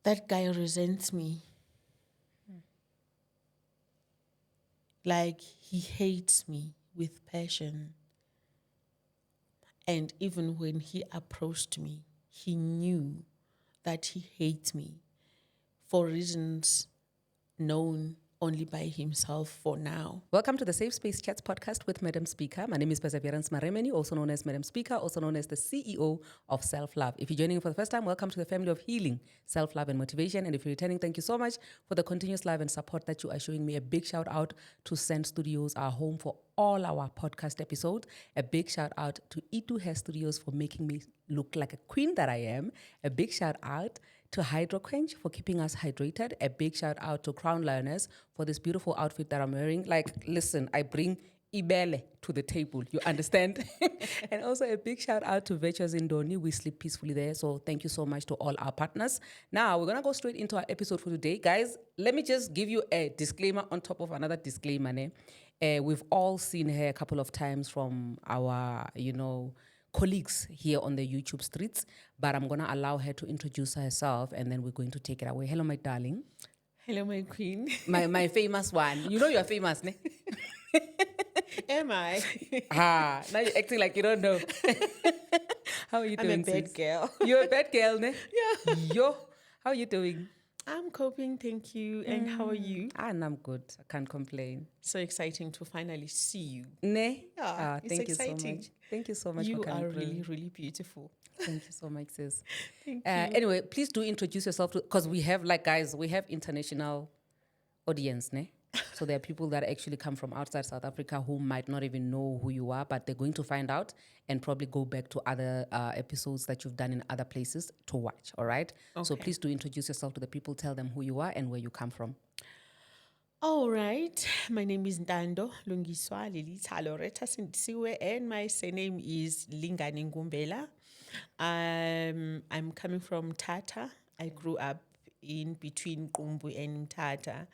That guy resents me. Like, he hates me with passion. And even when he approached me, he knew that he hates me for reasons known only by himself for now. Welcome to the Safe Space Chats podcast with Madam Speaker. My name is Perseverance Maremeni, also known as Madam Speaker, also known as the CEO of Self-Love. If you're joining for the first time, welcome to the family of healing, self-love and motivation. And if you're returning, thank you so much for the continuous love and support that you are showing me. A big shout out to Send Studios, our home for all our podcast episodes. A big shout out to E2 Hair Studios for making me look like a queen that I am. A big shout out to Hydro Quench for keeping us hydrated. A big shout out to Crown Lioness for this beautiful outfit that I'm wearing. Like, listen, I bring Ibele to the table. You understand? And also a big shout out to Virtuous Indoni. We sleep peacefully there. So thank you so much to all our partners. Now, we're going to go straight into our episode for today. Guys, let me just give you a disclaimer on top of another disclaimer. We've all seen her a couple of times from our, colleagues here on the YouTube streets, but I'm going to allow her to introduce herself and then we're going to take it away. Hello, my darling. Hello, my queen. My famous one. You know you're famous, ne? Am I? Now you're acting like you don't know. How are you doing, I'm a bad sis? girl. You're a bad girl, ne? Yeah. Yo, how are you doing? I'm coping, thank you. And how are you? And I'm good. I can't complain. So exciting to finally see you. Ne? Yeah, it's thank exciting. you so much. Thank you so much You for coming are through. really, really beautiful. Thank you so much, sis. Thank you. Anyway, please do introduce yourself because we have, we have international audience, ne? So there are people that actually come from outside South Africa who might not even know who you are, but they're going to find out and probably go back to other episodes that you've done in other places to watch, all right? So Okay. please do introduce yourself to the people, tell them who you are and where you come from. All right. My name is Ntando Lungiswa Lilitha Loretta Sindisiwe, and my surname is Lingani Ngumbela. I'm coming from Tata. I grew up in between Qumbu and Tata.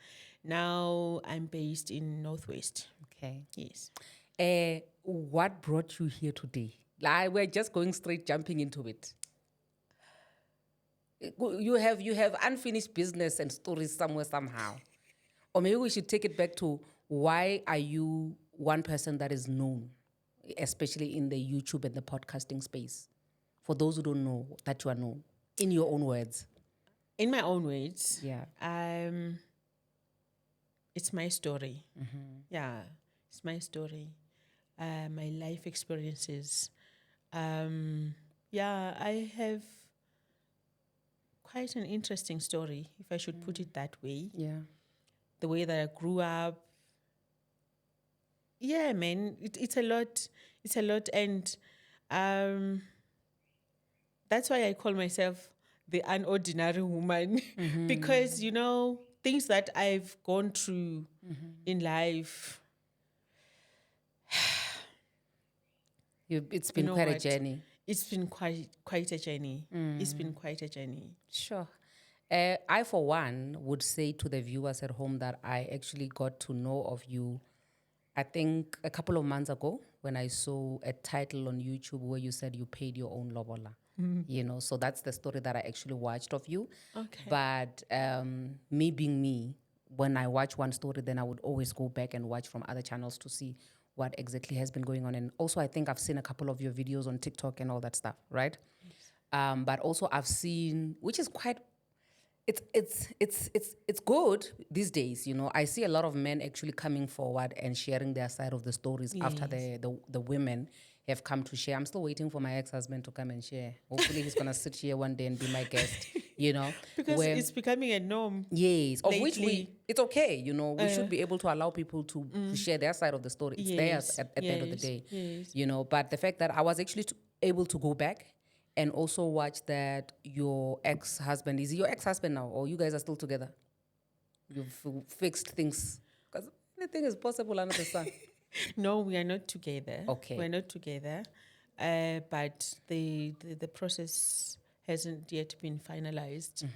Now I'm based in Northwest. Okay. Yes. What brought you here today? We're just going straight, jumping into it. You have unfinished business and stories somewhere, somehow. Or maybe we should take it back to why are you one person that is known, especially in the YouTube and the podcasting space? For those who don't know that you are known, in your own words. In my own words. Yeah. It's my story. Mm-hmm. Yeah, it's my story. My life experiences. I have quite an interesting story, if I should put it that way. Yeah. The way that I grew up. Yeah, man, it's a lot. It's a lot, and that's why I call myself the unordinary woman, because things that I've gone through in life. It's been You know quite a what? journey. It's been quite a journey. It's been quite a journey. Sure. I, for one, would say to the viewers at home that I actually got to know of you, I think, a couple of months ago when I saw a title on YouTube where you said you paid your own Lobola. So that's the story that I actually watched of you. Okay. But me being me, when I watch one story, then I would always go back and watch from other channels to see what exactly has been going on. And also, I think I've seen a couple of your videos on TikTok and all that stuff, right? Yes. But also I've seen, which is quite, it's good these days, I see a lot of men actually coming forward and sharing their side of the stories after the women have come to share. I'm still waiting for my ex-husband to come and share. Hopefully he's going to sit here one day and be my guest, Because it's becoming a norm. Yes, of which lately. it's okay, we should be able to allow people to share their side of the story. It's theirs at the end of the day, yes. But the fact that I was actually able to go back and also watch that your ex-husband, is he your ex-husband now, or you guys are still together? You've fixed things, because anything is possible under the sun. No, we are not together. Okay. We're not together. But the process hasn't yet been finalized.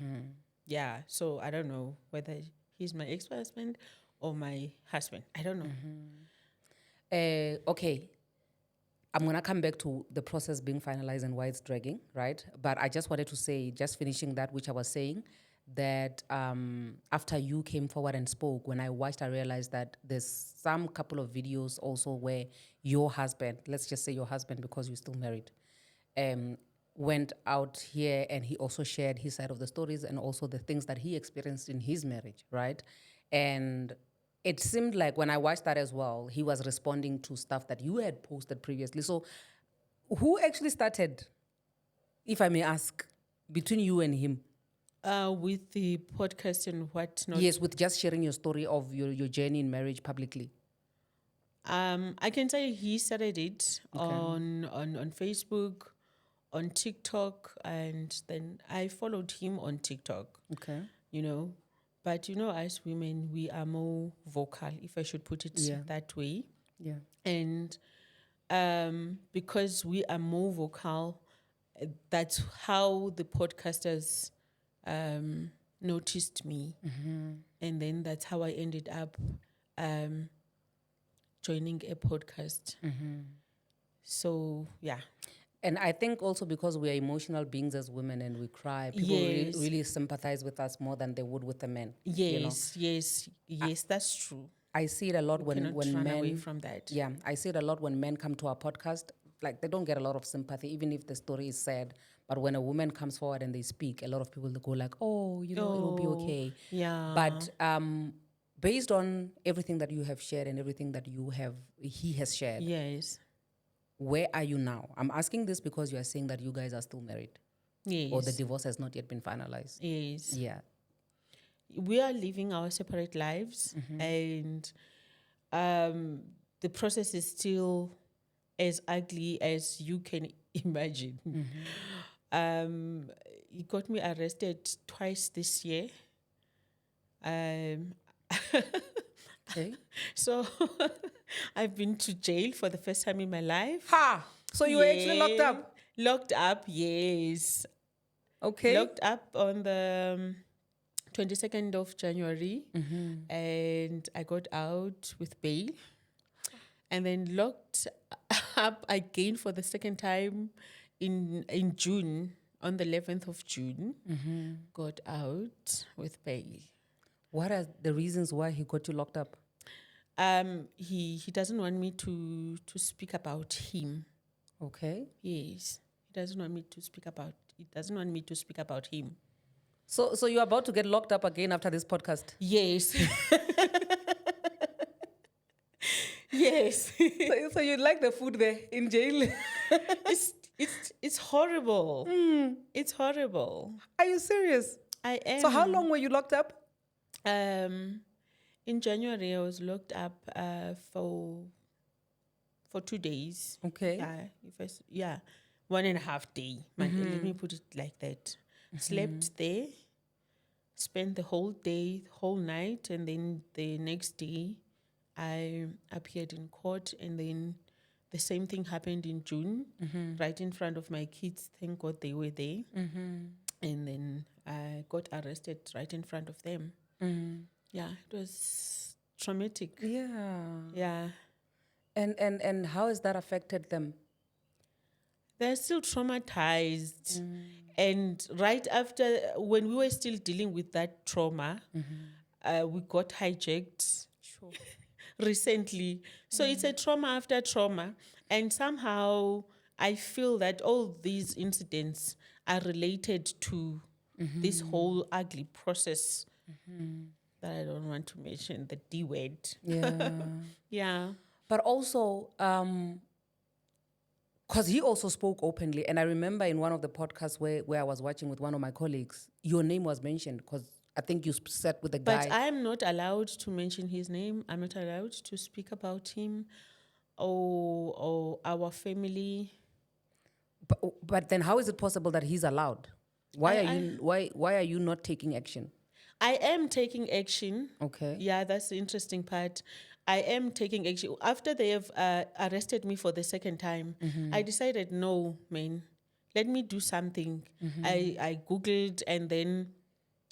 Yeah, so I don't know whether he's my ex-husband or my husband. I don't know. Okay. I'm going to come back to the process being finalized and why it's dragging, right? But I just wanted to say, just finishing that, which I was saying, that after you came forward and spoke, when I watched, I realized that there's some couple of videos also where your husband, let's just say your husband because you're still married, went out here and he also shared his side of the stories and also the things that he experienced in his marriage, right? And it seemed like when I watched that as well, he was responding to stuff that you had posted previously. So who actually started, if I may ask, between you and him? With the podcast and whatnot. Yes, with just sharing your story of your journey in marriage publicly. I can say he started it on Facebook, on TikTok, and then I followed him on TikTok. Okay. You know, but as women, we are more vocal, if I should put it that way. Yeah. And because we are more vocal, that's how the podcasters noticed me. And then that's how I ended up joining a podcast. So, yeah. And I think also because we are emotional beings as women and we cry, people really, Yes. really sympathize with us more than they would with the men. Yes, yes, that's true. I see it a lot when Run men away from that. Yeah, I see it a lot when men come to our podcast. Like they don't get a lot of sympathy, even if the story is sad. But when a woman comes forward and they speak, a lot of people go like, "Oh, it'll be okay." Yeah. But based on everything that you have shared and everything that he has shared, Yes. where are you now? I'm asking this because you are saying that you guys are still married, Yes. or the divorce has not yet been finalized. Yes. Yeah. We are living our separate lives, and the process is still as ugly as you can imagine. He got me arrested twice this year. Okay. So I've been to jail for the first time in my life. Ha! So you were actually locked up? Locked up, yes. Okay. Locked up on the 22nd of January, and I got out with bail, and then locked up again for the second time in June, on the 11th of June. Got out with bail. What are the reasons why he got you locked up? He doesn't want me to speak about him. Okay. Yes, he doesn't want me to speak about. He doesn't want me to speak about him. So you're about to get locked up again after this podcast? Yes. Yes. So you like the food there in jail? It's horrible. It's horrible. Are you serious? I am. So how long were you locked up? In January, I was locked up for 2 days. Okay. Yeah, 1.5 day. Let me put it like that. Slept there, spent the whole day, whole night, and then the next day, I appeared in court, and then the same thing happened in June, right in front of my kids. Thank God they were there. And then I got arrested right in front of them. Yeah, it was traumatic. Yeah. Yeah. And how has that affected them? They're still traumatized. And right after, when we were still dealing with that trauma, we got hijacked recently. So it's a trauma after trauma. And somehow I feel that all these incidents are related to this whole ugly process that I don't want to mention, the D word. Yeah. Yeah. But also, because he also spoke openly, and I remember in one of the podcasts where I was watching with one of my colleagues, your name was mentioned because I think you sat with a guy. But I am not allowed to mention his name. I'm not allowed to speak about him or our family. But then how is it possible that he's allowed? Why are you not taking action? I am taking action. Okay. Yeah, that's the interesting part. I am taking action. After they have arrested me for the second time, I decided, no, man, let me do something. I Googled, and then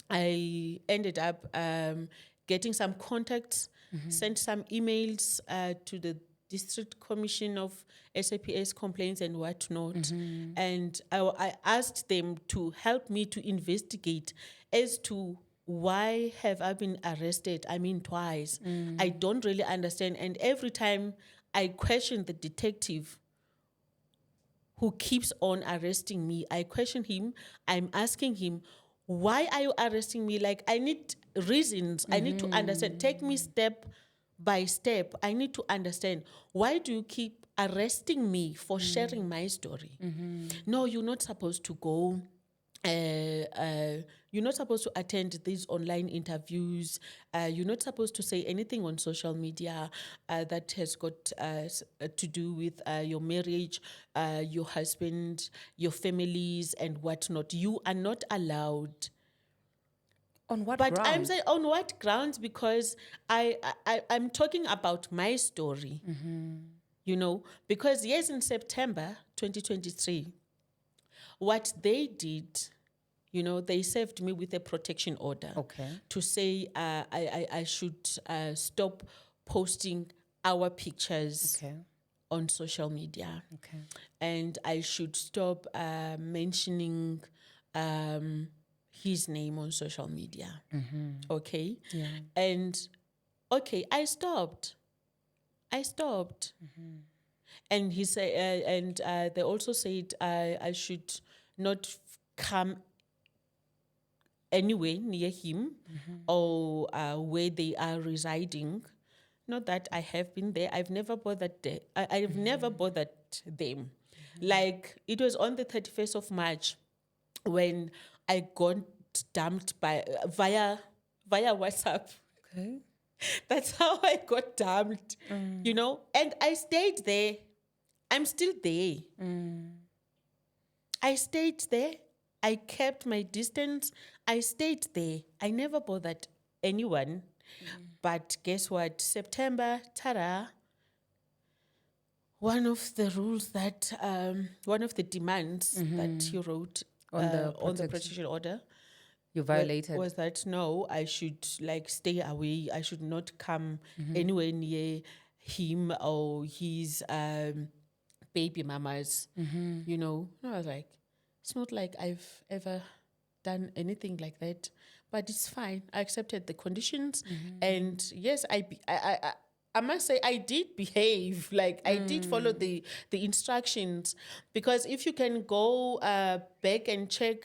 I ended up getting some contacts, sent some emails to the District Commission of SAPS complaints and whatnot. And I asked them to help me to investigate as to why have I been arrested? I mean, twice. I don't really understand. And every time I question the detective who keeps on arresting me, I question him. I'm asking him, why are you arresting me? Like, I need reasons. I need to understand. Take me step by step. I need to understand, why do you keep arresting me for sharing my story? No, you're not supposed to go. You're not supposed to attend these online interviews. You're not supposed to say anything on social media that has got to do with your marriage, your husband, your families, and whatnot. You are not allowed. On what But I'm grounds? saying, on what grounds? Because I'm talking about my story. You know, because yes, in September 2023, what they did, you know, they served me with a protection order Okay. to say I should stop posting our pictures Okay. on social media, Okay. and I should stop mentioning his name on social media. Okay, Yeah. and okay, I stopped. And he said, and they also said I should not come anywhere near him or where they are residing. Not that I have been there. I've never bothered them. I've never bothered them. Like, it was on the 31st of March when I got dumped by via WhatsApp. Okay. That's how I got dumped, you know? And I stayed there. I'm still there. I stayed there. I kept my distance. I stayed there. I never bothered anyone. But guess what? September, ta-da, one of the rules that, one of the demands that you wrote On the on the protection. protection order You violated. was that no, I should like stay away. I should not come anywhere near him or his baby mamas. You know, and I was like, it's not like I've ever done anything like that, but it's fine. I accepted the conditions, and yes, I must say I did behave. Like, I did follow the instructions, because if you can go back and check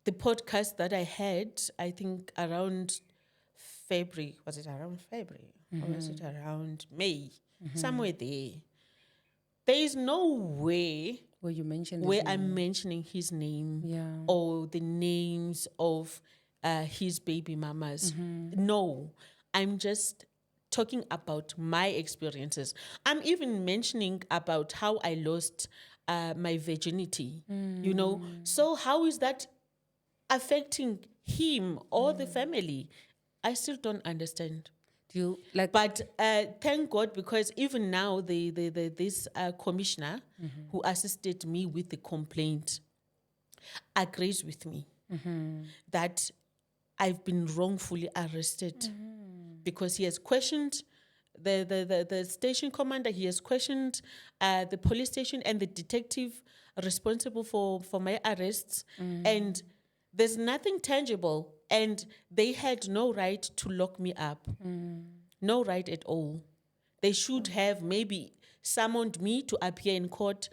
the podcast that I had, I think around February. Was it around February? Or was it around May? Somewhere there. There is no way Where you mentioned where his I'm name. mentioning his name Yeah. or the names of his baby mamas. No, I'm just talking about my experiences. I'm even mentioning about how I lost my virginity, you know. So how is that affecting him or the family? I still don't understand. Do you like? But thank God, because even now this commissioner who assisted me with the complaint agrees with me that I've been wrongfully arrested, because he has questioned the station commander, he has questioned the police station and the detective responsible for my arrests, and there's nothing tangible, and they had no right to lock me up. No right at all. They should have maybe summoned me to appear in court,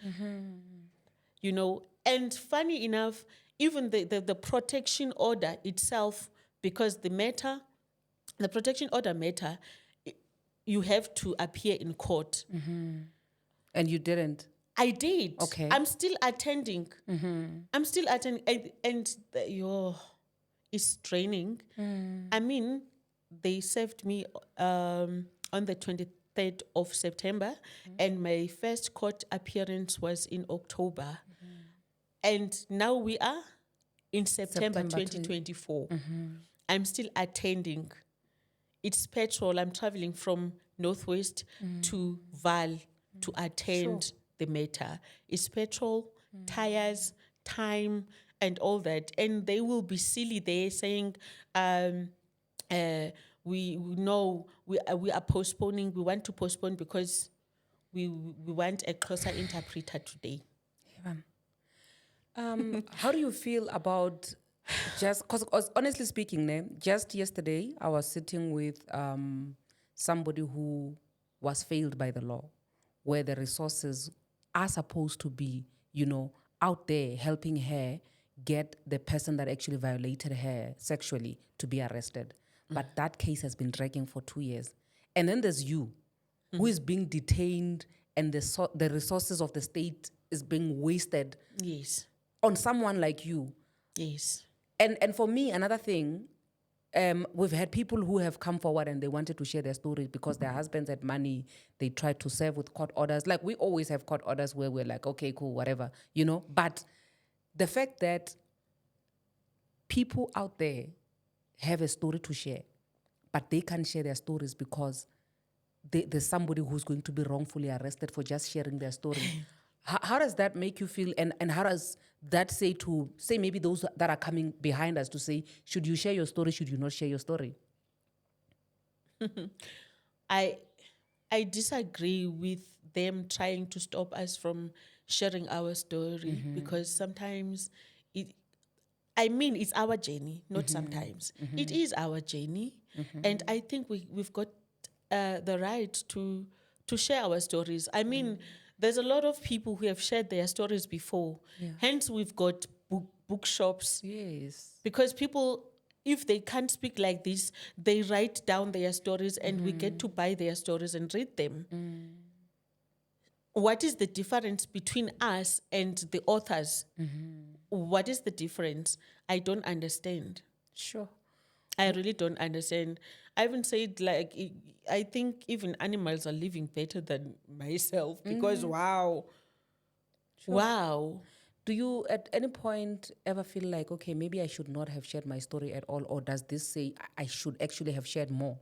you know. And funny enough, even the protection order itself, because the protection order matter, you have to appear in court. And you didn't. I did. Okay. I'm still attending. I'm still attending. And it's training. I mean, they served me on the 23rd of September, and my first court appearance was in October. And now we are in September 2024. I'm still attending. It's petrol. I'm traveling from Northwest to Val to attend the matter. It's petrol, tires, time, and all that. And they will be silly there saying, we know we are postponing. We want to postpone because we want a closer interpreter today. Yeah. How do you feel about just because honestly speaking, just yesterday I was sitting with somebody who was failed by the law, where the resources are supposed to be, out there helping her get the person that actually violated her sexually to be arrested. But that case has been dragging for 2 years. And then there's you, who is being detained, and the resources of the state is being wasted Yes, on someone like you. yes. And for me, another thing, we've had people who have come forward and they wanted to share their stories because their husbands had money. They tried to serve with court orders. Like, we always have court orders where we're like, okay, cool, whatever, But the fact that people out there have a story to share, but they can't share their stories because there's somebody who's going to be wrongfully arrested for just sharing their story. How does that make you feel? And how does that say maybe those that are coming behind us to say, should you share your story? Should you not share your story? I disagree with them trying to stop us from sharing our story because sometimes it's our journey, not sometimes. It is our journey. And I think we've got the right to share our stories. I mean, there's a lot of people who have shared their stories before. Yeah. Hence, we've got bookshops. Yes. Because people, if they can't speak like this, they write down their stories and we get to buy their stories and read them. What is the difference between us and the authors? What is the difference? I don't understand. Sure. I really don't understand. I even said, I think even animals are living better than myself because wow. Sure. Wow. Do you at any point ever feel like, okay, maybe I should not have shared my story at all? Or does this say I should actually have shared more?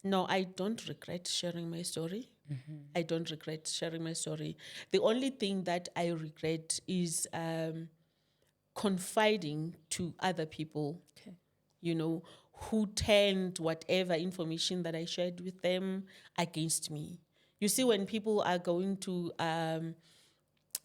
No, I don't regret sharing my story. I don't regret sharing my story. The only thing that I regret is confiding to other people, Okay. who turned whatever information that I shared with them against me. You see, when people are going to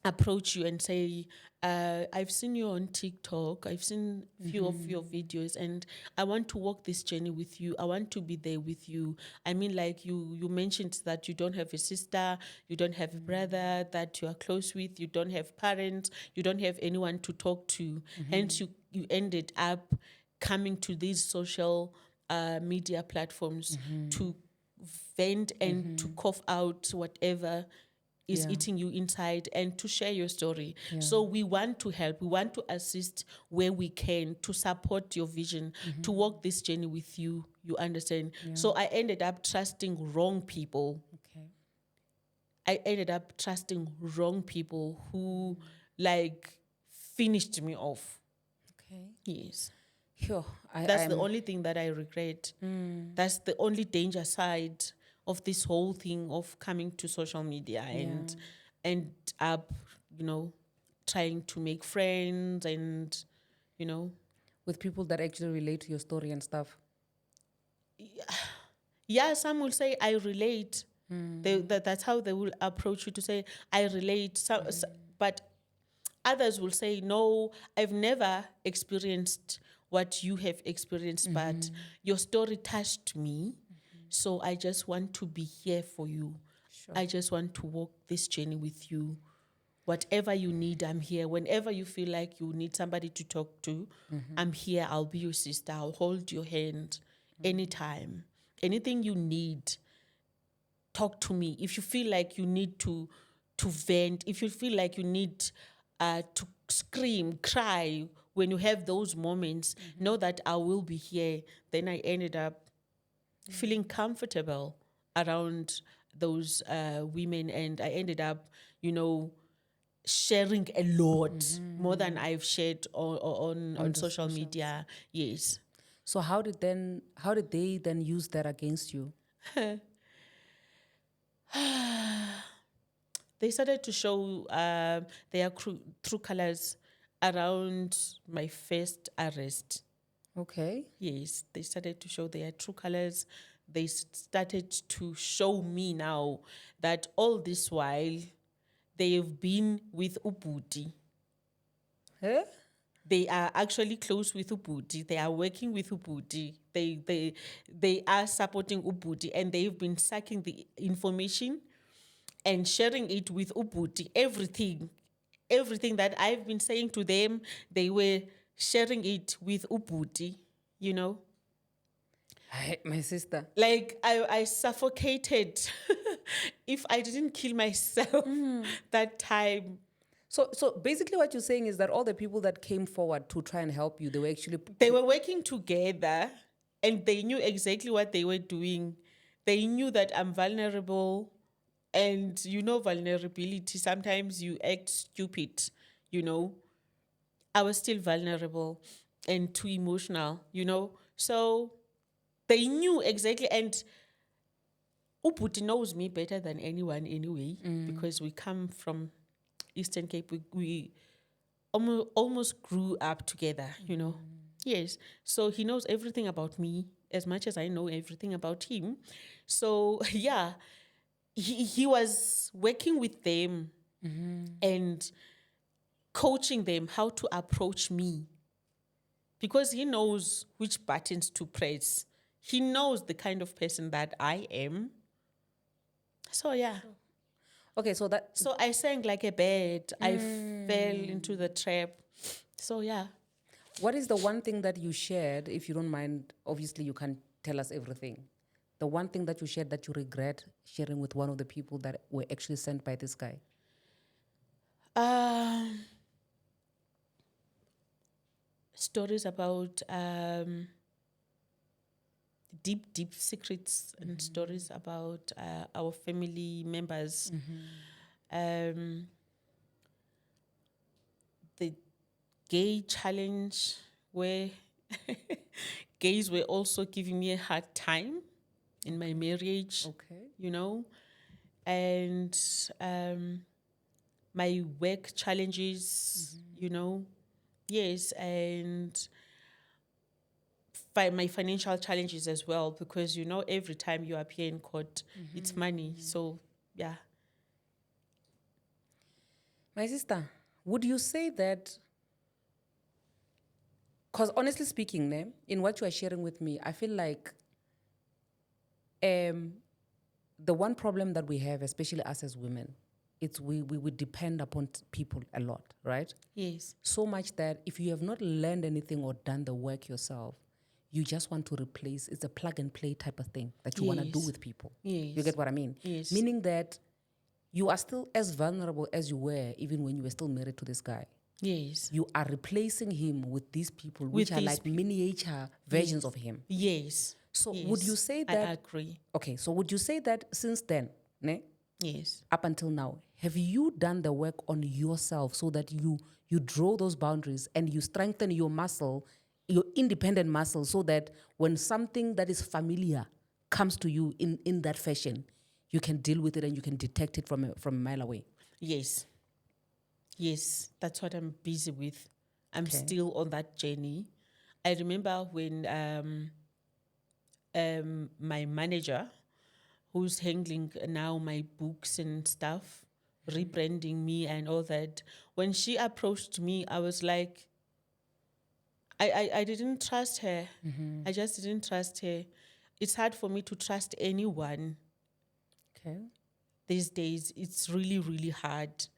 approach you and say, I've seen you on TikTok, I've seen a few of your videos, and I want to walk this journey with you. I want to be there with you. I mean, like you mentioned that you don't have a sister, you don't have a brother that you are close with, you don't have parents, you don't have anyone to talk to. Hence, you ended up coming to these social media platforms to vent and to cough out whatever is Yeah. eating you inside and to share your story. Yeah. So we want to help. We want to assist where we can to support your vision, to walk this journey with you. You understand? Yeah. So I ended up trusting wrong people. Okay. I ended up trusting wrong people who finished me off. Okay. Yes. Sure. That's the only thing that I regret. That's the only danger side of this whole thing of coming to social media and end up, trying to make friends and, with people that actually relate to your story and stuff. yeah, some will say I relate. That's how they will approach you to say I relate. But others will say, no, I've never experienced what you have experienced, but your story touched me. So I just want to be here for you. Sure. I just want to walk this journey with you. Whatever you need, I'm here. Whenever you feel like you need somebody to talk to, I'm here. I'll be your sister. I'll hold your hand anytime. Anything you need, talk to me. If you feel like you need to vent, if you feel like you need to scream, cry, when you have those moments, know that I will be here. Then I ended up feeling comfortable around those women, and I ended up, sharing a lot more than I've shared on the social socials. media. Yes. So how did they then use that against you? They started to show their true colors. around my first arrest. Okay. Yes, they started to show their true colors. They started to show me now that all this while they've been with Ubudi. Huh? They are actually close with Ubudi. They are working with Ubudi. They are supporting Ubudi, and they've been sucking the information and sharing it with Ubudi. Everything that I've been saying to them, they were sharing it with Ubudi, you know? Hi, my sister. Like I suffocated if I didn't kill myself that time. So basically, what you're saying is that all the people that came forward to try and help you, they were actually They were working together and they knew exactly what they were doing. They knew that I'm vulnerable, and vulnerability, sometimes you act stupid, you know. I was still vulnerable and too emotional, So they knew exactly, and Uputi knows me better than anyone anyway, because we come from Eastern Cape. We almost grew up together. Yes. So he knows everything about me as much as I know everything about him. So, yeah, he was working with them and coaching them how to approach me, because he knows which buttons to press. He knows the kind of person that I am. So, yeah. okay. So I sang like a bird. I fell into the trap. So, yeah. What is the one thing that you shared? If you don't mind, obviously you can't tell us everything. The one thing that you shared that you regret sharing with one of the people that were actually sent by this guy. Stories about deep secrets, and stories about our family members. The gay challenge, where gays were also giving me a hard time in my marriage, Okay. And my work challenges. Yes, and my financial challenges as well, because every time you appear in court, it's money. So, yeah. My sister, would you say that? Because honestly speaking, in what you are sharing with me, I feel like the one problem that we have, especially us as women, it's we would depend upon people a lot, right? Yes. So much that if you have not learned anything or done the work yourself, you just want to replace. It's a plug and play type of thing that you want to do Yes. with people. Yes. You get what I mean? Yes. Meaning that you are still as vulnerable as you were even when you were still married to this guy. Yes. You are replacing him with these people, With which are these like miniature versions of him. Yes. So Yes. would you say that? I agree. Okay, so would you say that since then, Yes. up until now, have you done the work on yourself so that you draw those boundaries and you strengthen your muscle, your independent muscle, so that when something that is familiar comes to you in that fashion, you can deal with it and you can detect it from a mile away? Yes. Yes. That's what I'm busy with. I'm Okay. still on that journey. I remember when my manager, who's handling now my books and stuff, rebranding me and all that, when she approached me, I was like, I didn't trust her. I just didn't trust her. It's hard for me to trust anyone Okay. these days. It's really, really hard,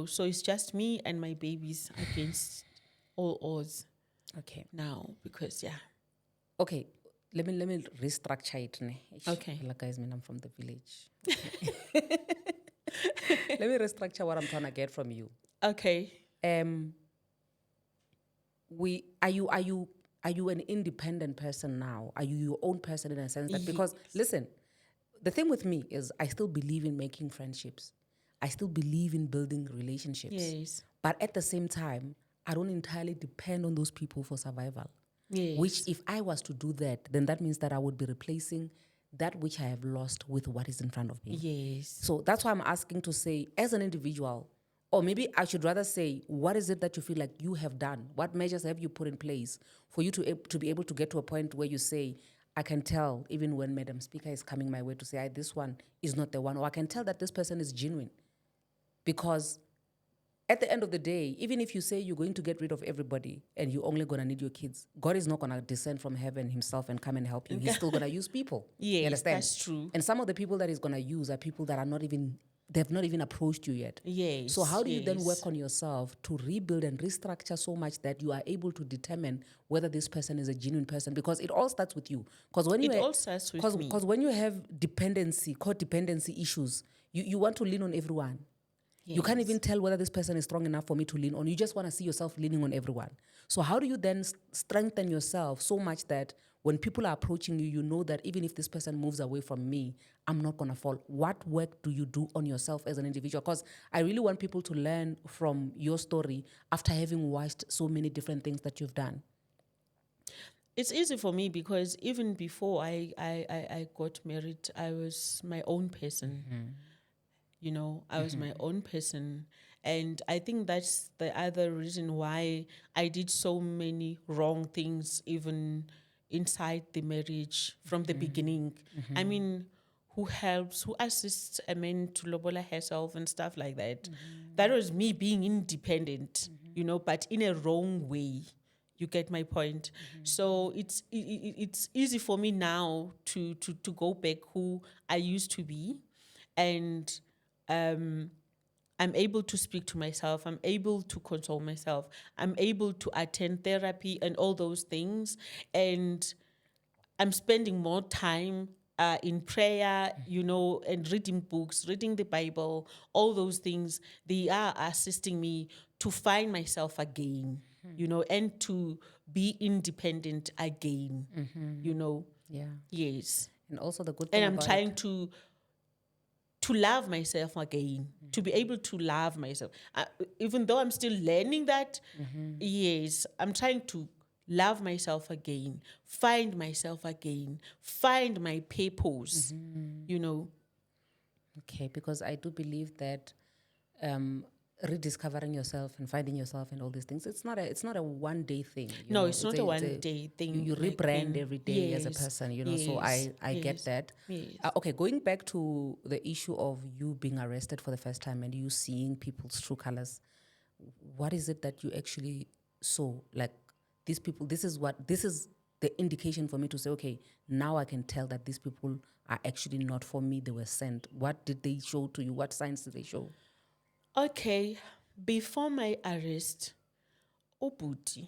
So it's just me and my babies against all odds Okay. now, because, yeah. Okay. Let me restructure it. Okay. Like, guys, man, I'm from the village. Okay. Let me restructure what I'm trying to get from you. Okay. Are you an independent person now? Are you your own person in a sense that, because listen, the thing with me is I still believe in making friendships. I still believe in building relationships. Yes. But at the same time, I don't entirely depend on those people for survival. Yes. Which, if I was to do that, then that means that I would be replacing that which I have lost with what is in front of me. Yes. So that's why I'm asking to say, as an individual, Or maybe I should rather say, what is it that you feel like you have done? What measures have you put in place for you to be able to get to a point where you say, I can tell, even when Madam Speaker is coming my way to say, this one is not the one, or I can tell that this person is genuine. Because at the end of the day, even if you say you're going to get rid of everybody and you're only going to need your kids, God is not going to descend from heaven himself and come and help you. He's still going to use people. You Yes, understand? that's true. And some of the people that he's going to use are people that are not even, they've not even approached you yet. Yes. So how do you then yes. work on yourself to rebuild and restructure so much that you are able to determine whether this person is a genuine person? Because it all starts with you. Because when It all starts with me. Because when you have codependency issues, you want to lean on everyone. You can't even tell whether this person is strong enough for me to lean on. You just want to see yourself leaning on everyone. So how do you then strengthen yourself so much that when people are approaching you, you know that even if this person moves away from me, I'm not going to fall? What work do you do on yourself as an individual? Because I really want people to learn from your story after having watched so many different things that you've done. It's easy for me because even before I got married, I was my own person. You know, I was my own person. And I think that's the other reason why I did so many wrong things, even inside the marriage from the beginning. I mean, who assists a man to Lobola herself and stuff like that. That was me being independent, you know, but in a wrong way. You get my point. So it's easy for me now to go back who I used to be, and I'm able to speak to myself. I'm able to console myself. I'm able to attend therapy and all those things. And I'm spending more time in prayer, you know, and reading books, reading the Bible, all those things. They are assisting me to find myself again, you know, and to be independent again, you know. Yeah. Yes. And also the good thing And I'm about trying it, to love myself again, to be able to love myself. Even though I'm still learning that, yes, I'm trying to love myself again, find myself again, find my purpose, you know. okay, because I do believe that rediscovering yourself and finding yourself and all these things, it's not a one day thing. No, it's not a one day thing. You my rebrand queen. every day as a Yes, person, you know. So I get yes, that. yes. Okay, going back to the issue of you being arrested for the first time and you seeing people's true colors, what is it that you actually saw? Like these people, this is the indication for me to say, okay, now I can tell that these people are actually not for me. They were sent. What did they show to you? What signs did they show? Okay, before my arrest, Obuti,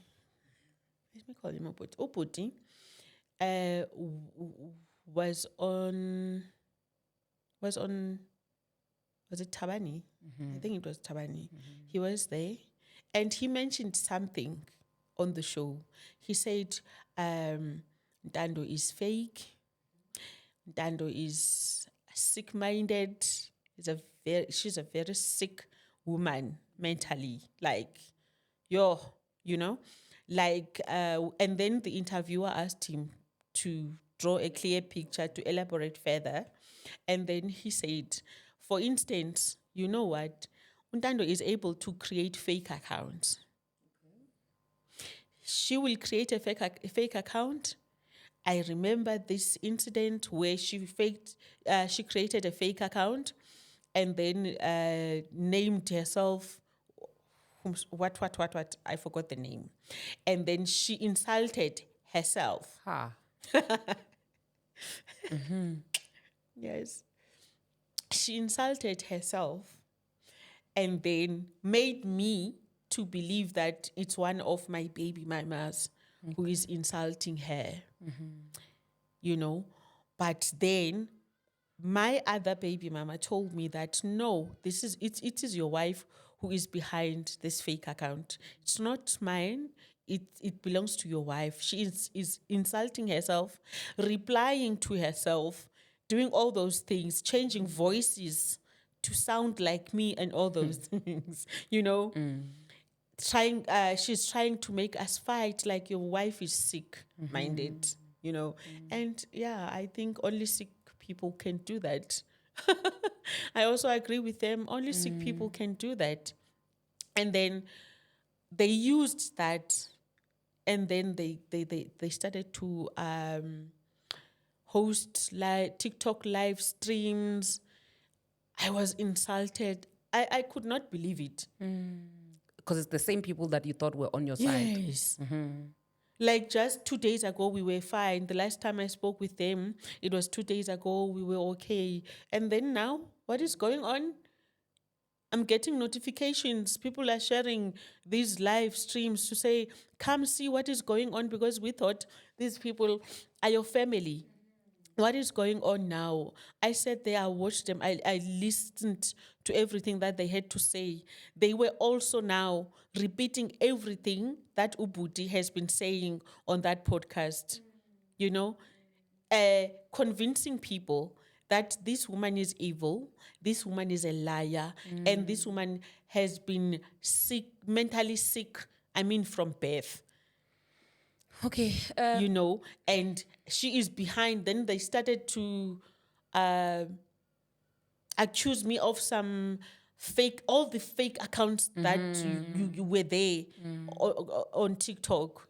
let me call him Obuti. Obuti was on was on was it Tabani? I think it was Tabani. He was there, and he mentioned something on the show. He said, Ntando is fake. Ntando is sick-minded. She's a very sick woman mentally. Like, you know, like, and then the interviewer asked him to draw a clear picture to elaborate further, and then he said, for instance, you know what, Untando is able to create fake accounts. She will create a fake account. I remember this incident where she created a fake account, and then named herself what, I forgot the name, and then she insulted herself. Ha. Yes, she insulted herself, and then made me to believe that it's one of my baby mamas who is insulting her. You know, but then my other baby mama told me that no, it is your wife who is behind this fake account. It's not mine. It belongs to your wife. She is insulting herself, replying to herself, doing all those things, changing voices to sound like me and all those things, you know. She's trying to make us fight like your wife is sick minded, you know. And yeah, I think only sick people can do that. I also agree with them. Only sick people can do that. And then they used that, and then they started to host TikTok live streams. I was insulted. I could not believe it. Because it's the same people that you thought were on your side. Yes. Like just 2 days ago, we were fine. The last time I spoke with them, it was 2 days ago, we were okay. And then now, what is going on? I'm getting notifications. People are sharing these live streams to say, come see what is going on, because we thought these people are your family. What is going on now? I sat there, I watched them, I listened to everything that they had to say. They were also now repeating everything that Ubudi has been saying on that podcast, you know, convincing people that this woman is evil, this woman is a liar, and this woman has been sick, mentally sick, I mean, from birth. Okay. And she is behind. Then they started to accuse me of some all the fake accounts that you were there on TikTok,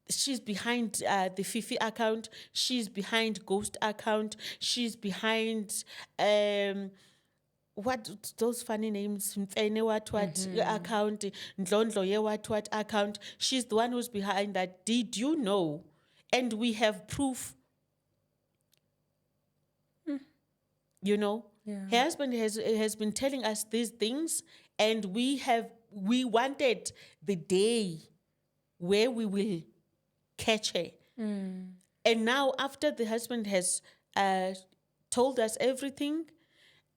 She's behind the Fifi account. She's behind Ghost account. She's behind what those funny names, Mfene what account, Ndlondlo ye what account. She's the one who's behind that. Did you know? And we have proof. Her husband has been telling us these things, and we wanted the day where we will catch her. And now, after the husband has told us everything,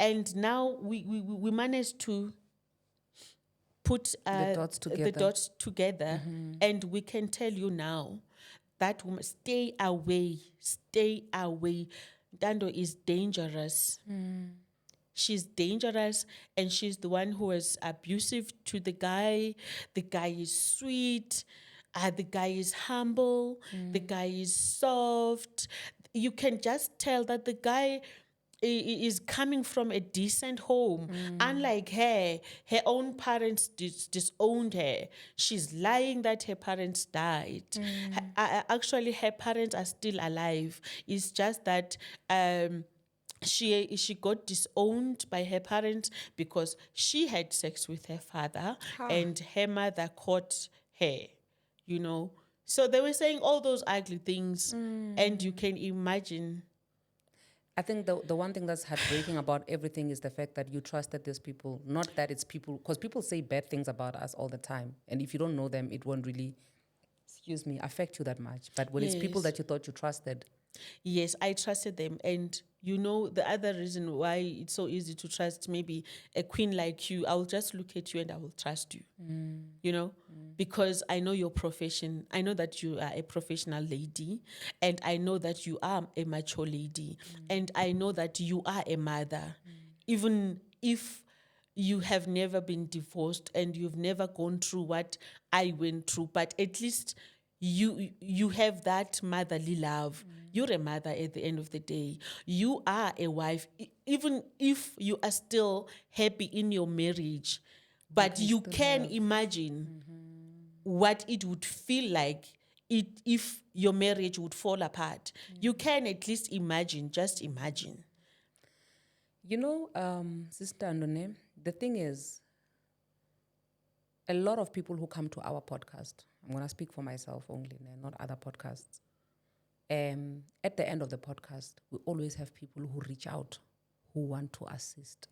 and now we managed to put The dots together. and we can tell you now that woman, stay away. Ntando is dangerous. She's dangerous, and she's the one who was abusive to the guy. The guy is sweet. The guy is humble. The guy is soft. You can just tell that the guy is coming from a decent home. Unlike her own parents disowned her. She's lying that her parents died. Actually, her parents are still alive. It's just that she got disowned by her parents because she had sex with her father and her mother caught her, So they were saying all those ugly things, and you can imagine. I think the one thing that's heartbreaking about everything is the fact that you trusted these people. Not that it's people, because people say bad things about us all the time. And if you don't know them, it won't really, affect you that much. But when it's people that you thought you trusted. Yes, I trusted them. And the other reason why it's so easy to trust maybe a queen like you, I'll just look at you and I will trust you, because I know your profession. I know that you are a professional lady, and I know that you are a mature lady, and I know that you are a mother, even if you have never been divorced and you've never gone through what I went through, but at least you have that motherly love. You're a mother at the end of the day. You are a wife, even if you are still happy in your marriage. But you can imagine what it would feel like if your marriage would fall apart. You can at least imagine, just imagine. Sister Andone, the thing is, a lot of people who come to our podcast, I'm going to speak for myself only, not other podcasts. At the end of the podcast, we always have people who reach out, who want to assist.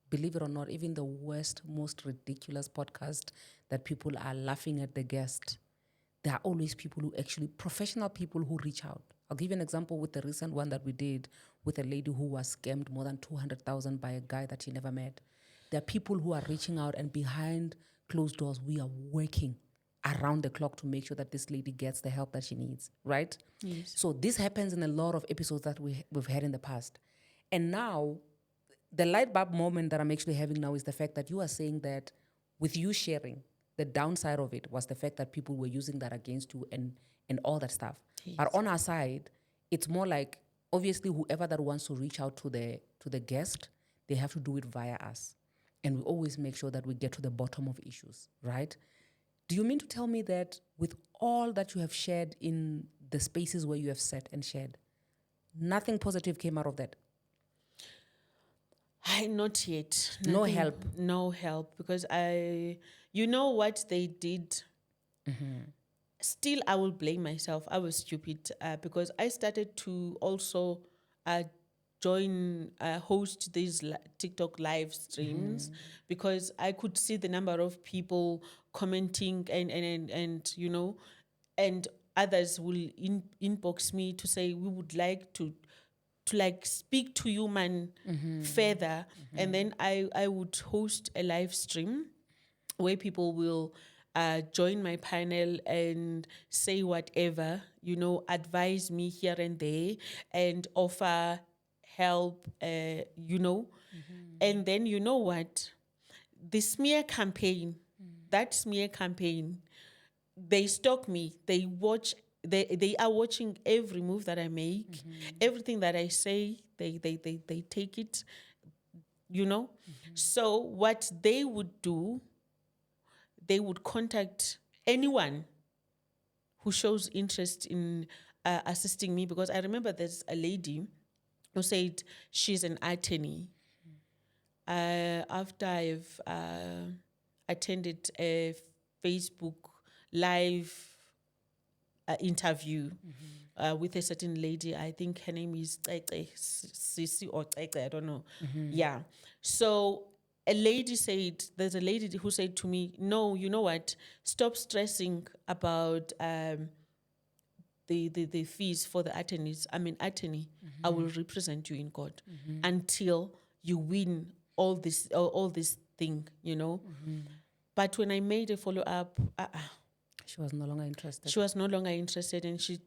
Believe it or not, even the worst, most ridiculous podcast that people are laughing at the guest, there are always people who actually, professional people who reach out. I'll give you an example with the recent one that we did with a lady who was scammed more than 200,000 by a guy that she never met. There are people who are reaching out, and behind closed doors, we are working around the clock to make sure that this lady gets the help that she needs, right? Yes. So this happens in a lot of episodes that we've had in the past. And now, the light bulb moment that I'm actually having now is the fact that you are saying that with you sharing, the downside of it was the fact that people were using that against you and all that stuff. Yes. But on our side, it's more like, obviously, whoever that wants to reach out to the guest, they have to do it via us. and we always make sure that we get to the bottom of issues, right? Do you mean to tell me that with all that you have shared in the spaces where you have sat and shared, nothing positive came out of that? Not yet. No Nothing, help. no help, because you know what they did. Still, I will blame myself. I was stupid because I started to also uh, host these TikTok live streams because I could see the number of people commenting and you know, and others will inbox me to say we would like to like speak to you, man, further. And then I would host a live stream where people will join my panel and say whatever, you know, advise me here and there and offer help, you know. And then, you know what? The smear campaign, that smear campaign, they stalk me. They watch. They are watching every move that I make, everything that I say. They take it, you know. So what they would do, they would contact anyone who shows interest in assisting me, because I remember there's a lady who said she's an attorney. After I've attended a Facebook live interview with a certain lady. I think her name is Sisi or I don't know. Yeah. So there's a lady who said to me, no, you know what? Stop stressing about the fees for the attorneys. I'm an attorney. I will represent you in court until you win all this thing, you know. But when I made a follow up, She was no longer interested. she was no longer interested, and she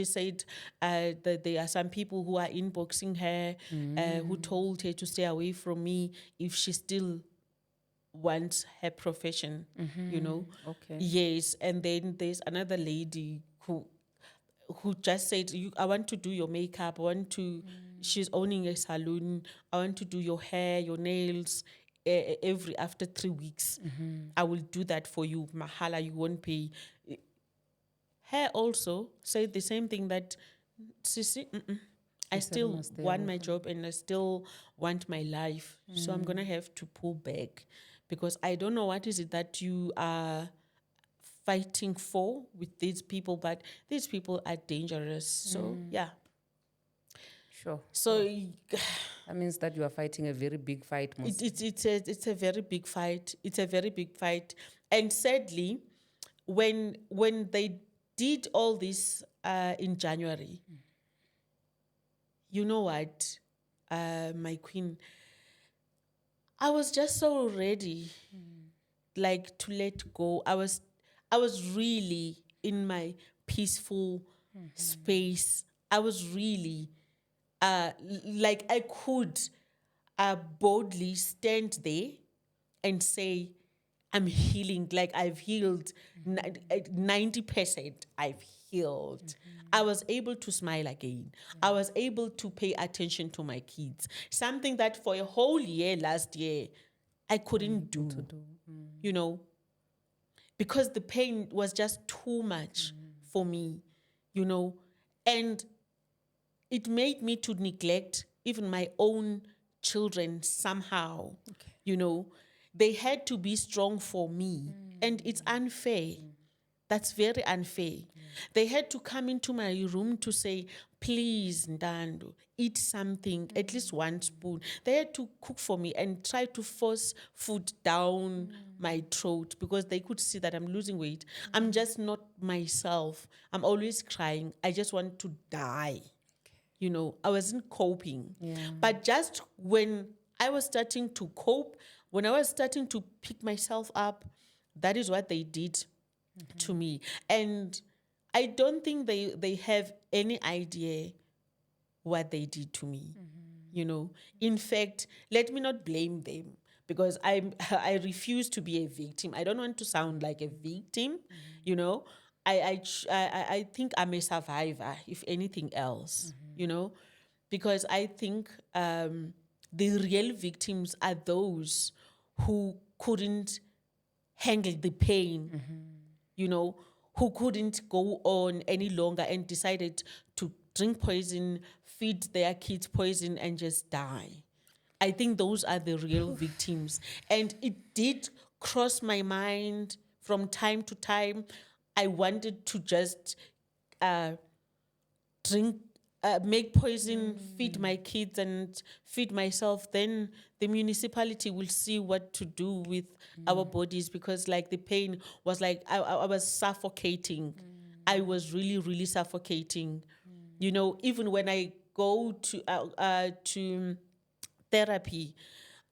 said that there are some people who are inboxing her, who told her to stay away from me if she still wants her profession, you know. Okay. Yes, and then there's another lady who just said, I want to do your makeup. I want to. She's owning a salon. I want to do your hair, your nails. Every after 3 weeks, I will do that for you. Mahala, you won't pay. Her also said the same thing, that Sisi, I She said, "I still must stay want away my from job and I still want my life. So I'm gonna have to pull back, because I don't know what is it that you are fighting for with these people, but these people are dangerous." So yeah. Sure. So That means that you are fighting a very big fight, Mos. it's a very big fight. It's a very big fight. And sadly, when they did all this in January, you know what, my queen, I was just so ready, like, to let go. I was really in my peaceful space. I was really like I could boldly stand there and say, I'm healing, like I've healed 90%. I've healed. I was able to smile again. I was able to pay attention to my kids. Something that for a whole year last year, I couldn't do, you know, because the pain was just too much for me, you know, and it made me to neglect even my own children somehow. You know, they had to be strong for me, and it's unfair. That's very unfair. They had to come into my room to say, please, Ntando, eat something, at least one spoon. They had to cook for me and try to force food down my throat, because they could see that I'm losing weight. I'm just not myself. I'm always crying. I just want to die. You know, I wasn't coping. But just when I was starting to cope, when I was starting to pick myself up, that is what they did to me. And I don't think they have any idea what they did to me. You know, in fact, let me not blame them, because I refuse to be a victim. I don't want to sound like a victim. You know, I think I'm a survivor, if anything else. You know, because I think the real victims are those who couldn't handle the pain, who couldn't go on any longer and decided to drink poison, feed their kids poison, and just die. I think those are the real victims. And it did cross my mind from time to time. I wanted to just drink, make poison, feed my kids and feed myself. Then the municipality will see what to do with our bodies, because like the pain was like, I was suffocating. I was really, really suffocating. Even when I go to therapy,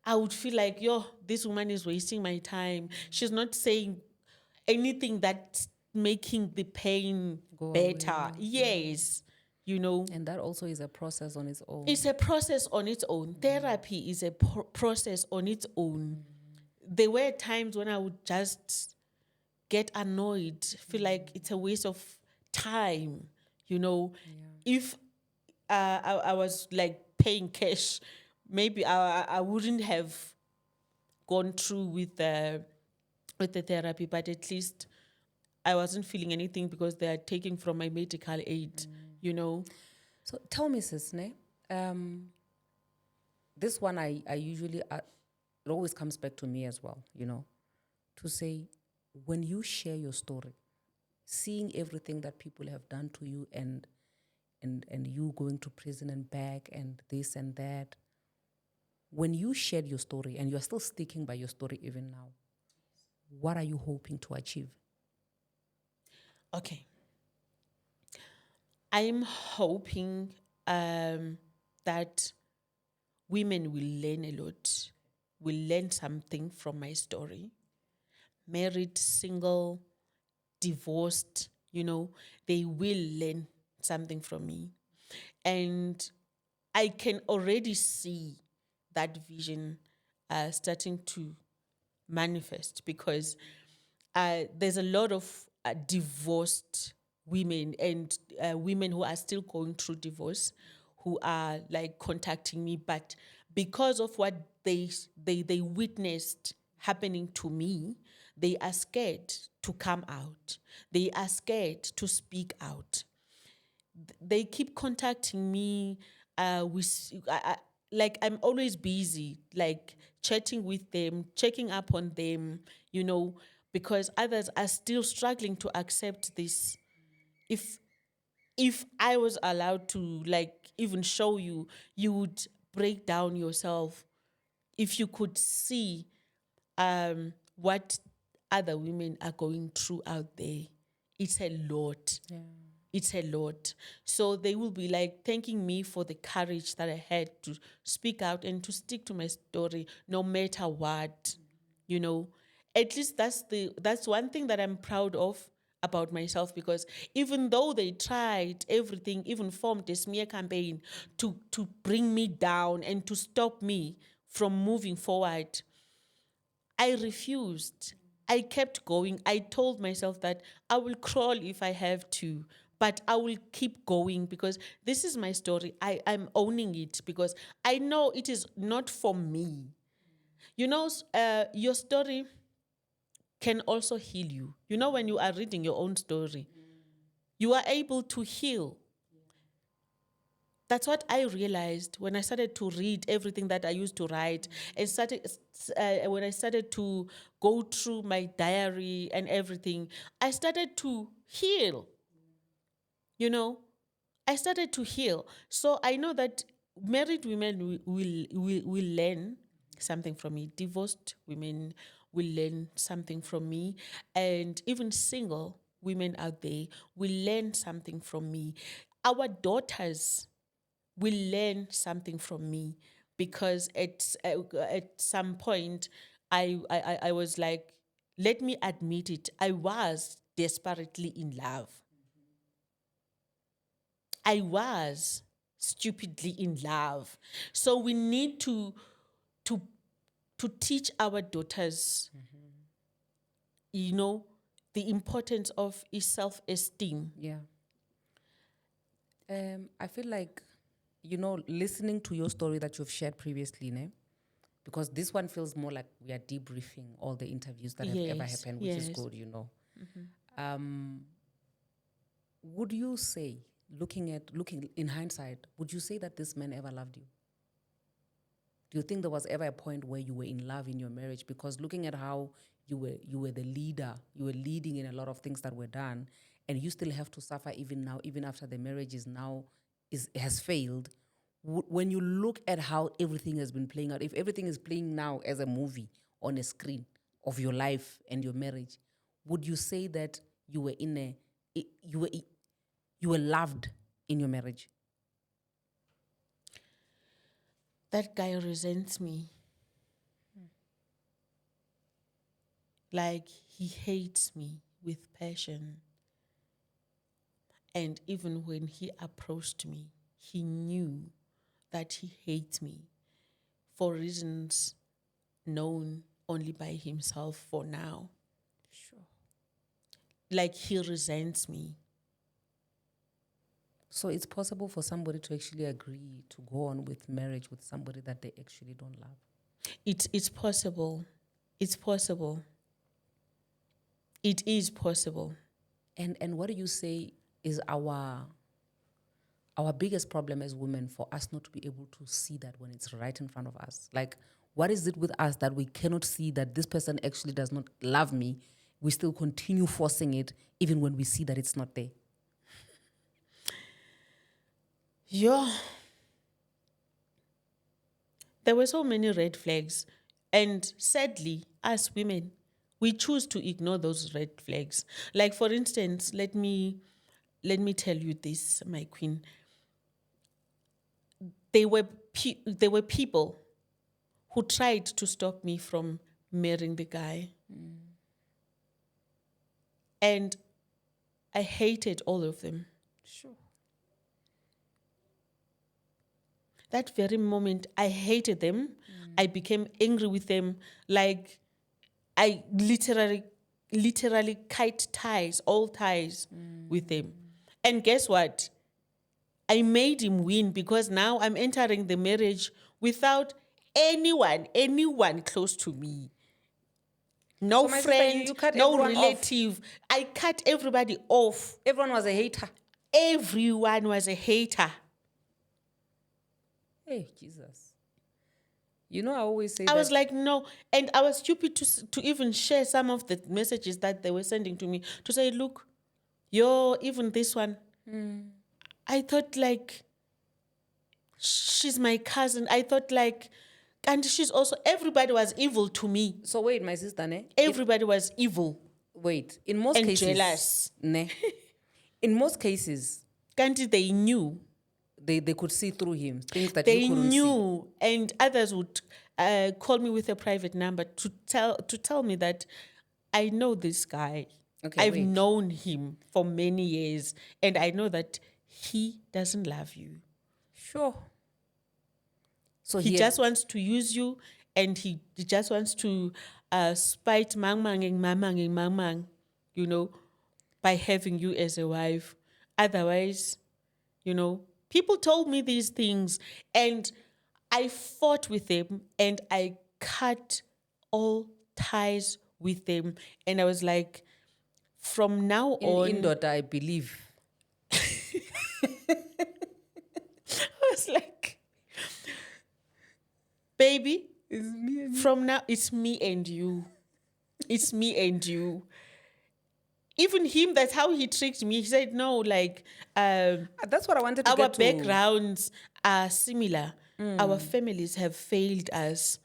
I would feel like, yo, this woman is wasting my time. She's not saying anything that's making the pain Go better. away. Yes. And that also is a process on its own. It's a process on its own. Therapy is a process on its own. There were times when I would just get annoyed, feel like it's a waste of time. If I was like paying cash, maybe I wouldn't have gone through with the therapy, but at least I wasn't feeling anything because they are taking from my medical aid, So tell me, sis, this one I usually, it always comes back to me as well, to say, when you share your story, seeing everything that people have done to you and you going to prison and back and this and that, when you shared your story and you're still sticking by your story even now, what are you hoping to achieve? Okay. I'm hoping that women will learn a lot, will learn something from my story. Married, single, divorced, they will learn something from me. And I can already see that vision starting to manifest, because there's a lot of divorced women and women who are still going through divorce, who are like contacting me, but because of what they witnessed happening to me, they are scared to come out. They are scared to speak out. They keep contacting me. Like I'm always busy, like chatting with them, checking up on them, because others are still struggling to accept this. If I was allowed to like even show you, you would break down yourself if you could see what other women are going through out there. It's a lot. Yeah. It's a lot. So they will be like thanking me for the courage that I had to speak out and to stick to my story no matter what. At least that's one thing that I'm proud of about myself, because even though they tried everything, even formed a smear campaign to bring me down and to stop me from moving forward, I refused. I kept going. I told myself that I will crawl if I have to, but I will keep going, because this is my story. I'm owning it, because I know it is not for me. Your story can also heal you. When you are reading your own story, you are able to heal. That's what I realized when I started to read everything that I used to write, and when I started to go through my diary and everything. I started to heal. I started to heal. So I know that married women will learn something from me. Divorced women will learn something from me, and even single women out there will learn something from me. Our daughters will learn something from me, because at some point I was like, let me admit it, I was desperately in love. I was stupidly in love. So we need to to teach our daughters, the importance of self-esteem. Yeah. I feel like, listening to your story that you've shared previously, Because this one feels more like we are debriefing all the interviews that have ever Yes, happened, which is yes. good, Would you say, looking in hindsight, would you say that this man ever loved you? Do you think there was ever a point where you were in love in your marriage? Because looking at how you were the leader, you were leading in a lot of things that were done, and you still have to suffer even now, even after the marriage has failed. When you look at how everything has been playing out, if everything is playing now as a movie on a screen of your life and your marriage, would you say that you were you were loved in your marriage? That guy resents me. Like, he hates me with passion. And even when he approached me, he knew that he hates me for reasons known only by himself for now. Sure. Like, he resents me. So it's possible for somebody to actually agree to go on with marriage with somebody that they actually don't love. It's possible. It's possible. It is possible. And what do you say is our biggest problem as women, for us not to be able to see that when it's right in front of us? Like, what is it with us that we cannot see that this person actually does not love me? We still continue forcing it even when we see that it's not there. Yeah. There were so many red flags. And sadly, as women, we choose to ignore those red flags. Like, for instance, let me tell you this, my queen. There were people who tried to stop me from marrying the guy. And I hated all of them. Sure. That very moment, I hated them. I became angry with them. Like, I literally cut ties, all ties with them. And guess what? I made him win, because now I'm entering the marriage without anyone close to me. No So my sister, friend, you cut no everyone off. relative. I cut everybody off. Everyone was a hater. Everyone was a hater. Hey, Jesus. You know, I always say I that. was like, no. And I was stupid to even share some of the messages that they were sending to me to say, look, even this one. I thought, like, she's my cousin. I thought, like, and she's also, everybody was evil to me. So wait, my sister, ne? Everybody was evil Wait, in most and cases, jealous. ne? In most cases, Kanti, they knew. they could see through him, things that They you couldn't see. knew, and others would call me with a private number to tell me that I know this guy. Okay, I've wait. known him for many years, and I know that he doesn't love you. Sure. So He just wants to use you, and he just wants to spite mang, by having you as a wife. Otherwise, people told me these things, and I fought with them, and I cut all ties with them. And I was like, from now on, in daughter, I believe. I was like, baby, from now, it's me and you. It's me and you. Even him, that's how he tricked me. He said, no, like, That's what I wanted to our get to. backgrounds are similar. Our families have failed us,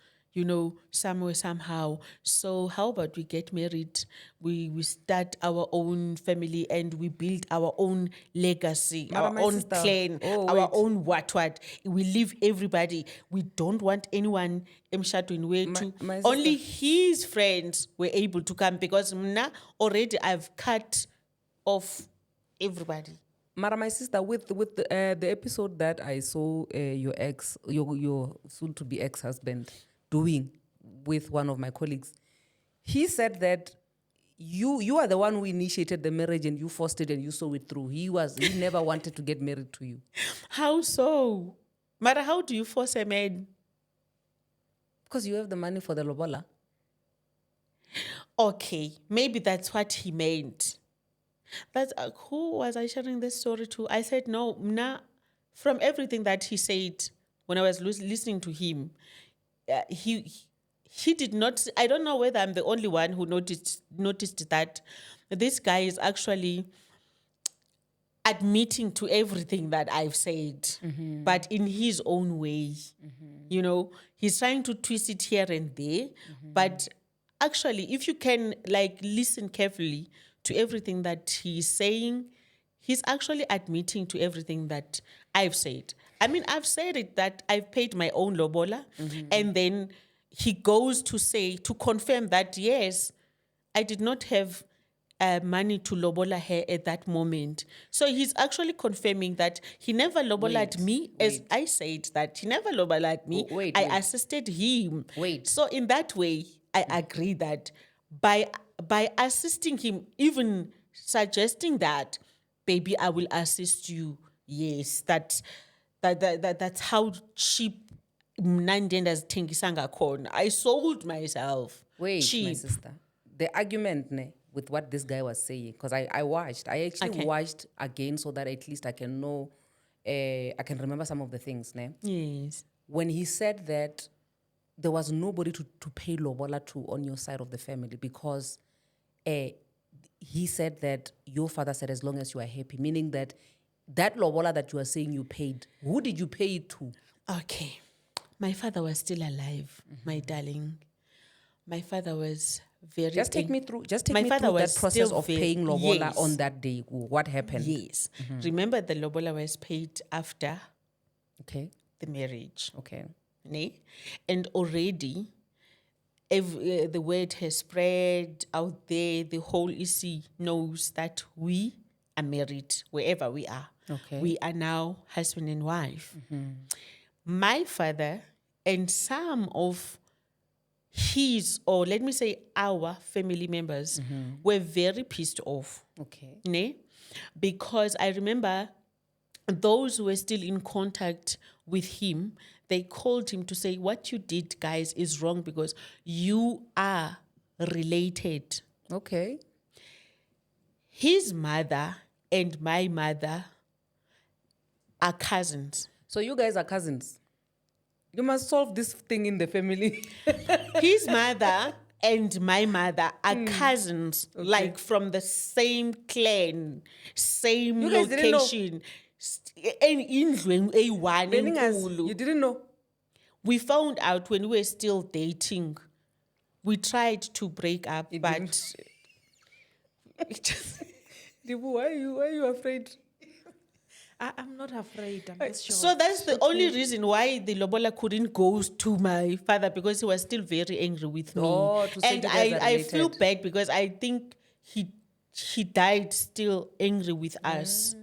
somewhere, somehow. So how about we get married? We start our own family, and we build our own legacy, Mara, our my own sister. clan, Oh, our wait. own what. We leave everybody. We don't want anyone emshadweni wethu. My Only sister. his friends were able to come, because mna already I've cut off everybody. Mara, my sister, with the episode that I saw your soon to be ex-husband doing with one of my colleagues, he said that you are the one who initiated the marriage, and you forced it, and you saw it through. He never wanted to get married to you. How so? Mara, how do you force a man? Because you have the money for the lobola. Okay, maybe that's what he meant. That's who was I sharing this story to? I said no. Nah, from everything that he said when I was listening to him, he did not. I don't know whether I'm the only one who noticed that this guy is actually admitting to everything that I've said, but in his own way. You know, he's trying to twist it here and there, but actually, if you can like listen carefully to everything that he's saying, he's actually admitting to everything that I've said. I mean, I've said it that I've paid my own lobola, and then he goes to say, to confirm that, yes, I did not have money to lobola her at that moment. So he's actually confirming that he never lobolaed me, as I said that he never lobolaed me. I assisted him. So in that way, I agree that by assisting him, even suggesting that, baby, I will assist you. Yes, that's how cheap mnandenda's thengisanga khona. I sold myself. Wait, cheap. my sister. The argument with what this guy was saying, because I watched. I actually watched again so that at least I can know, I can remember some of the things. Yes. When he said that there was nobody to pay lobola to on your side of the family because he said that your father said as long as you are happy, meaning that lobola that you are saying you paid, who did you pay it to? Okay. My father was still alive, my darling. My father was very... Just take me through that process of paying lobola on that day. What happened? Yes. Remember, the lobola was paid after the marriage. Okay. Ne? And already, the word has spread out there. The whole EC knows that we are married wherever we are. Okay. We are now husband and wife. My father and some of his, or let me say our family members, were very pissed off. Okay. Ne? Because I remember those who were still in contact with him, they called him to say, what you did, guys, is wrong because you are related. Okay. His mother and my mother are cousins. So you guys are cousins. You must solve this thing in the family. His mother and my mother are cousins, like from the same clan, same You guys didn't know? location. Meaning as you didn't know? We found out when we were still dating. We tried to break up, but Dibu, why are you afraid? I'm not afraid. I'm just shocked. So that's the only reason why the lobola couldn't go to my father, because he was still very angry with me. Oh, to say and you guys are I feel related. bad because I think he died still angry with us,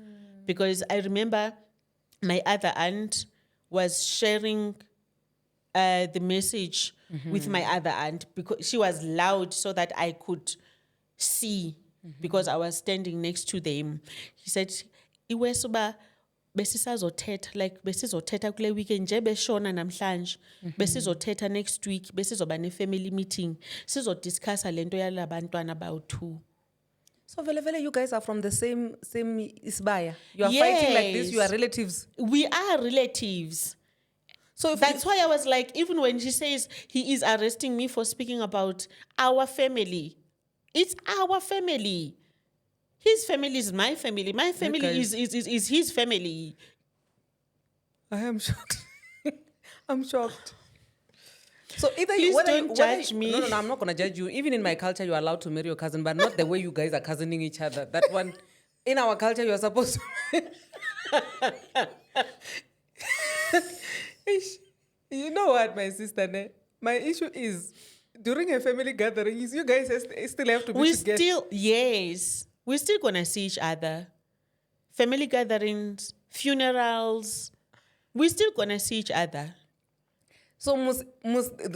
because I remember my other aunt was sharing the message with my other aunt because she was loud so that I could see, because I was standing next to them. He said, "Iwe suba besisazothetha, like besizothetha kule weekend nje beshona namhlanje, besizothetha next week, besizoba ne-family meeting, sizodiscussa lento yalabantwana abawu-2." So vele, you guys are from the same isbaya. You are fighting like this. You are relatives. We are relatives. So that's why I was like, even when she says he is arresting me for speaking about our family, it's our family. His family is my family. My family is his family. I am shocked. I'm shocked. So either Please don't judge me. No, I'm not gonna judge you. Even in my culture, you are allowed to marry your cousin, but not the way you guys are cousining each other. That one, in our culture, you are supposed to. You know what, my sister? My issue is during a family gathering, is you guys still have to be together. We're still gonna see each other. Family gatherings, funerals, we're still gonna see each other. So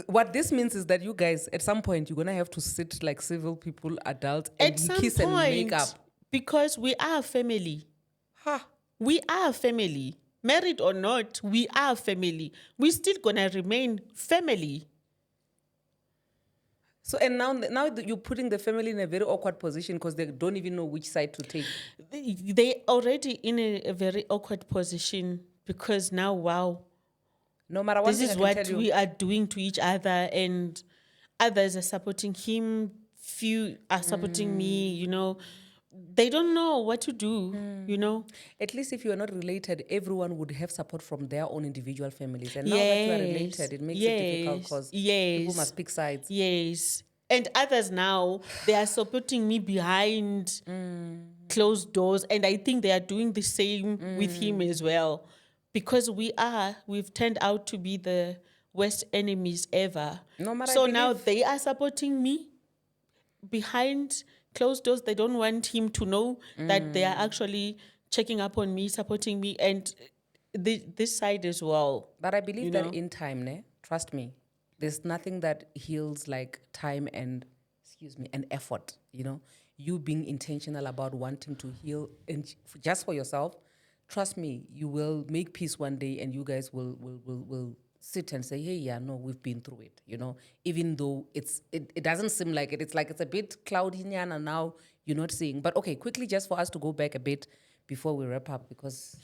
what this means is that you guys, at some point, you're going to have to sit like civil people, adults, and kiss and make up. Because we are family. We are family. Married or not, we are family. We're still going to remain family. So, and now you're putting the family in a very awkward position because they don't even know which side to take. They already in a very awkward position because now, wow, No matter what this thing I is can what tell you. we are doing to each other, and others are supporting him, few are supporting me, they don't know what to do. At least if you are not related, everyone would have support from their own individual families. And now that you are Yes, related, it makes it difficult because people yes, must pick sides. yes. And others now, they are supporting me behind closed doors, and I think they are doing the same with him as well, because we've turned out to be the worst enemies ever. No, but I So now believe- they are supporting me behind closed doors. They don't want him to know that they are actually checking up on me, supporting me, and this side as well. But I believe you that know? in time, trust me, there's nothing that heals like time and, and effort, You being intentional about wanting to heal and just for yourself, trust me, you will make peace one day and you guys will sit and say, hey, yeah, no, we've been through it, even though it doesn't seem like it. It's like it's a bit cloudy and now you're not seeing. But okay, quickly, just for us to go back a bit before we wrap up, because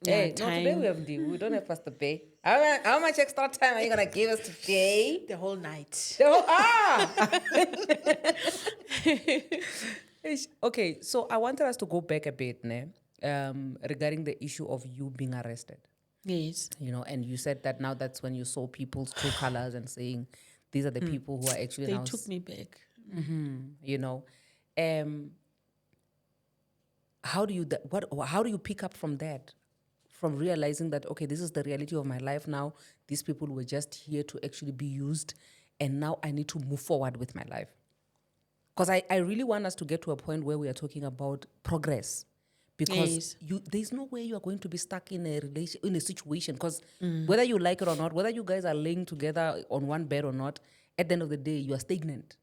Yeah, no, today we don't have Pastor Pay. How much extra time are you gonna give us today? The whole night. Okay, so I wanted us to go back a bit, regarding the issue of you being arrested. Yes. And you said that now that's when you saw people's true colors and saying these are the people who are actually They now took me back. How do you pick up from that, from realizing that, okay, this is the reality of my life now, these people were just here to actually be used, and now I need to move forward with my life? Because I really want us to get to a point where we are talking about progress, because Yes. there's no way you are going to be stuck in a situation, because whether you like it or not, whether you guys are laying together on one bed or not, at the end of the day, you are stagnant.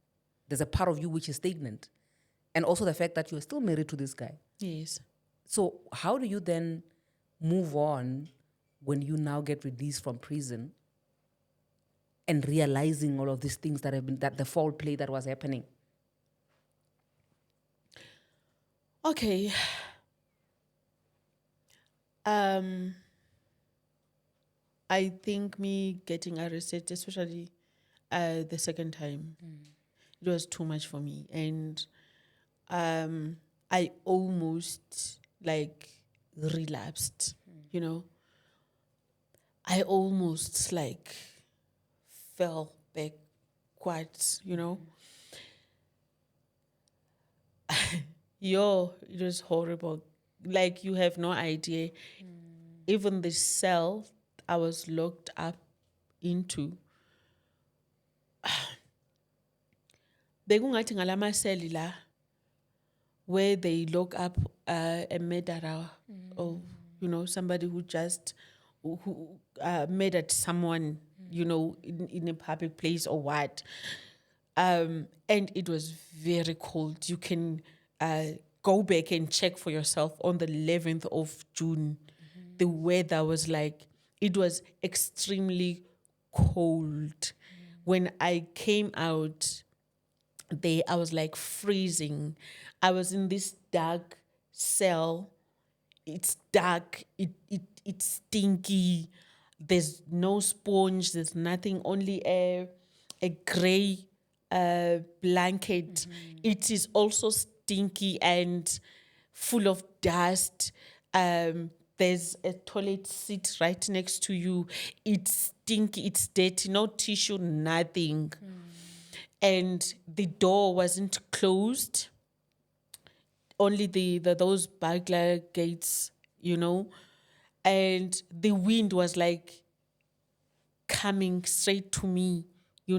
There's a part of you which is stagnant. And also the fact that you are still married to this guy. Yes. So how do you then move on when you now get released from prison and realizing all of these things that the foul play that was happening? Okay. I think me getting arrested, especially the second time, it was too much for me, and I almost like relapsed. I almost like fell backwards. It was horrible. Like, you have no idea. Even the cell I was locked up into, bekungathi ngalamaseli la where they lock up a murderer, or somebody who just murdered someone, in a public place or what. And it was very cold. You can go back and check for yourself on the 11th of June. The weather was like, it was extremely cold. When I came out there, I was like freezing. I was in this dark cell. It's dark. It's stinky. There's no sponge. There's nothing. Only a gray blanket. It is also stinky and full of dust. There's a toilet seat right next to you. It's stinky. It's dirty. No tissue. Nothing. And the door wasn't closed. Only those burglar gates, and the wind was like coming straight to me. It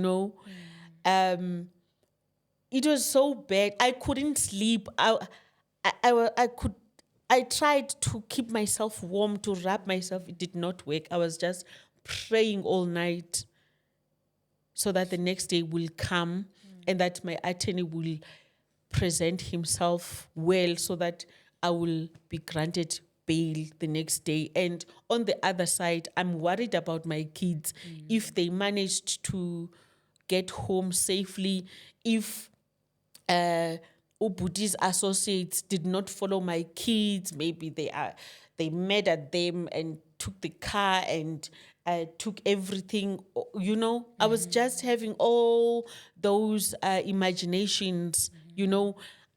was so bad. I couldn't sleep. I tried to keep myself warm, to wrap myself. It did not work. I was just praying all night so that the next day will come and that my attorney will present himself well, so that I will be granted bail the next day. And on the other side, I'm worried about my kids. If they managed to get home safely if Ubuti's associates did not follow my kids. Maybe they mad at them and took the car and took everything. I was just having all those imaginations.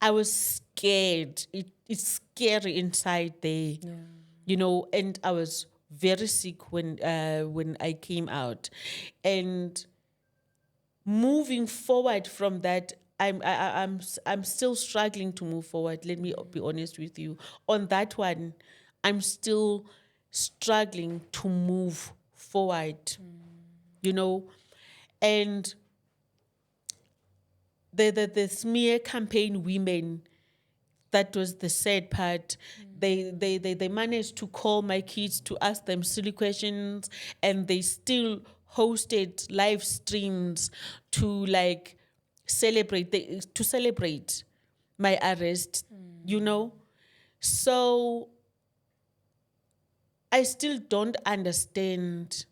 I was scared. It's scary inside there. And I was very sick when I came out, and moving forward from that, I'm still struggling to move forward. Let me be honest with you. On that one, I'm still struggling to move forward. And the smear campaign women, that was the sad part. They managed to call my kids to ask them silly questions, and they still hosted live streams to celebrate my arrest. So I still don't understand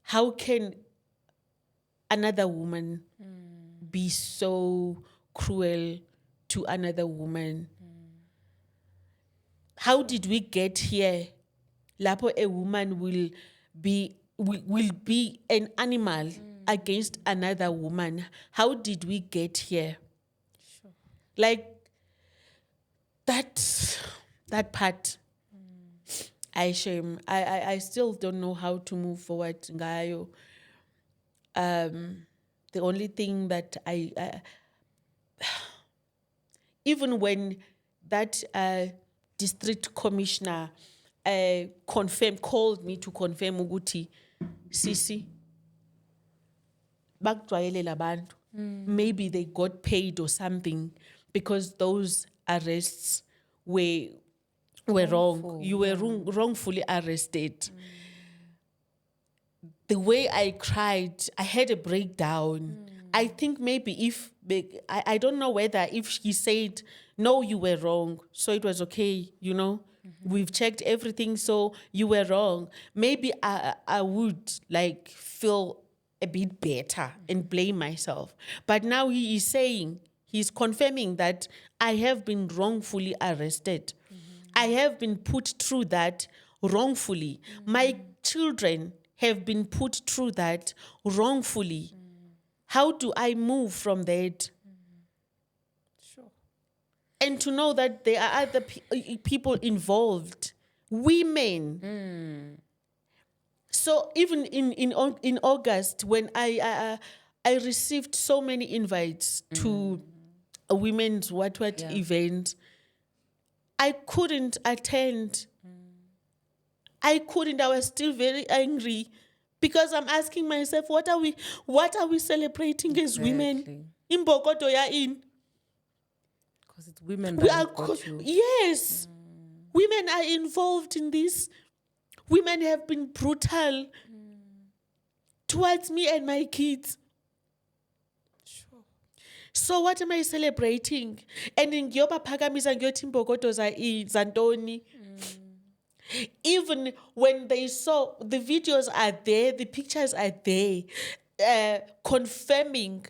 how can another woman be so cruel to another woman. How did we get here? Lapo, a woman will be an animal against another woman. How did we get here? Sure. Like that part. I shame. I still don't know how to move forward, Ngayo. The only thing that I even when that district commissioner called me to confirm ukuthi Sisi bakujwayele labantu, maybe they got paid or something, because those arrests were wrong. You were wrongfully arrested. The way I cried, I had a breakdown. I think maybe I don't know whether if she said, no, you were wrong, so it was okay, we've checked everything, so you were wrong. Maybe I would feel a bit better and blame myself. But now he's confirming that I have been wrongfully arrested. I have been put through that wrongfully. My children have been put through that wrongfully. How do I move from that? Sure. And to know that there are other people involved, women. So even in August, when I received so many invites to a women's what event, I couldn't attend. I couldn't. I was still very angry because I'm asking myself, what are we celebrating as women? In Bogoto ya in. Because it's women We that are got you. Yes. Women are involved in this. Women have been brutal towards me and my kids. Sure. So what am I celebrating? And in Gyoba Pagamisa Gyotimbogoto Zantoni. Even when they saw the videos are there, the pictures are there, confirming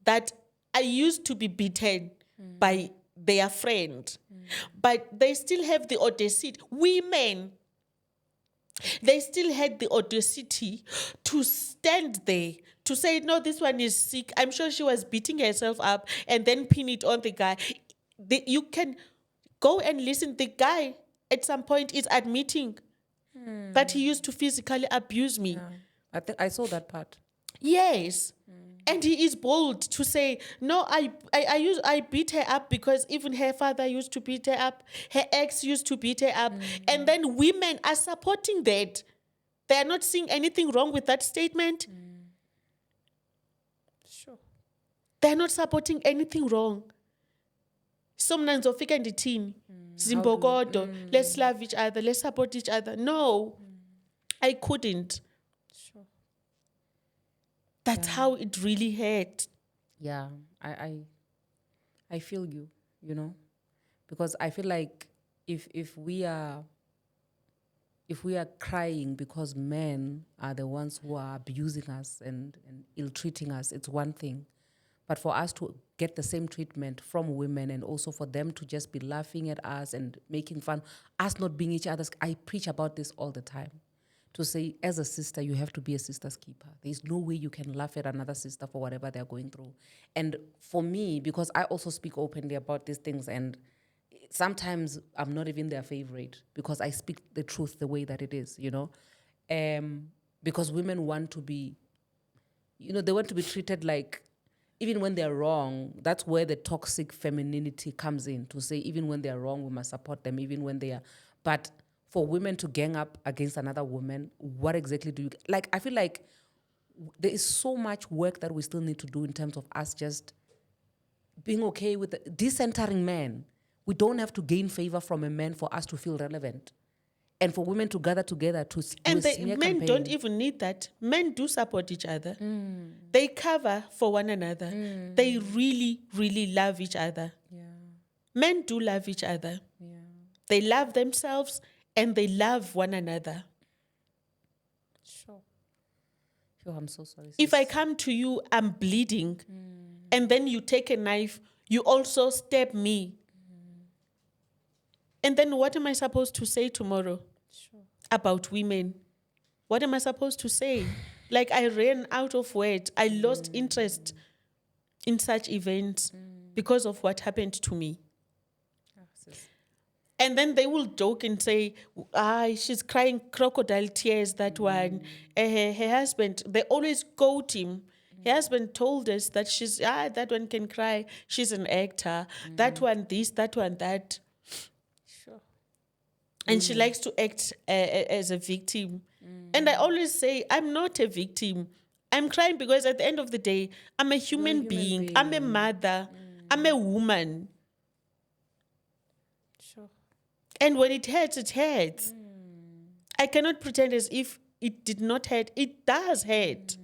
that I used to be beaten by their friend. But they still have the audacity. Women, they still had the audacity to stand there, to say, no, this one is sick. I'm sure she was beating herself up and then pin it on the guy. You can go and listen. The guy at some point is admitting that he used to physically abuse me. Yeah. I think I saw that part. Yes. And he is bold to say, no, I beat her up because even her father used to beat her up. Her ex used to beat her up. And then women are supporting that. They are not seeing anything wrong with that statement. Sure. They're not supporting anything wrong. Sometimes ofika ndithini Zimbogodo, let's love each other, let's support each other. No, I couldn't. Sure. That's how it really hurt. Yeah, I feel you, because I feel like if we are if we are crying because men are the ones who are abusing us and ill-treating us, it's one thing. But for us to get the same treatment from women and also for them to just be laughing at us and making fun, us not being each other's, I preach about this all the time. To say, as a sister, you have to be a sister's keeper. There's no way you can laugh at another sister for whatever they're going through. And for me, because I also speak openly about these things, and sometimes I'm not even their favorite because I speak the truth the way that it is, because women want to be, they want to be treated like, even when they're wrong, that's where the toxic femininity comes in, to say even when they're wrong, we must support them, even when they are. But for women to gang up against another woman, what exactly do you... Like, I feel like there is so much work that we still need to do in terms of us just being okay with decentering men. We don't have to gain favor from a man for us to feel relevant. And for women to gather together to do And a smear men campaign. don't even need that. Men do support each other. They cover for one another. They really, really love each other. Yeah, Men do love each other. yeah. They love themselves and they love one another. Sure. Sure, I'm so sorry. If I come to you, I'm bleeding, and then you take a knife, you also stab me. And then what am I supposed to say tomorrow about women? What am I supposed to say? Like, I ran out of words. I lost interest in such events because of what happened to me. And then they will joke and say, she's crying crocodile tears, that one. Her husband, they always quote him. Her husband told us that that one can cry. She's an actor. That one this, that one that. Sure. And she likes to act as a victim. And I always say, I'm not a victim. I'm crying because at the end of the day, I'm a human being. I'm a mother. I'm a woman. Sure. And when it hurts, it hurts. I cannot pretend as if it did not hurt. It does hurt.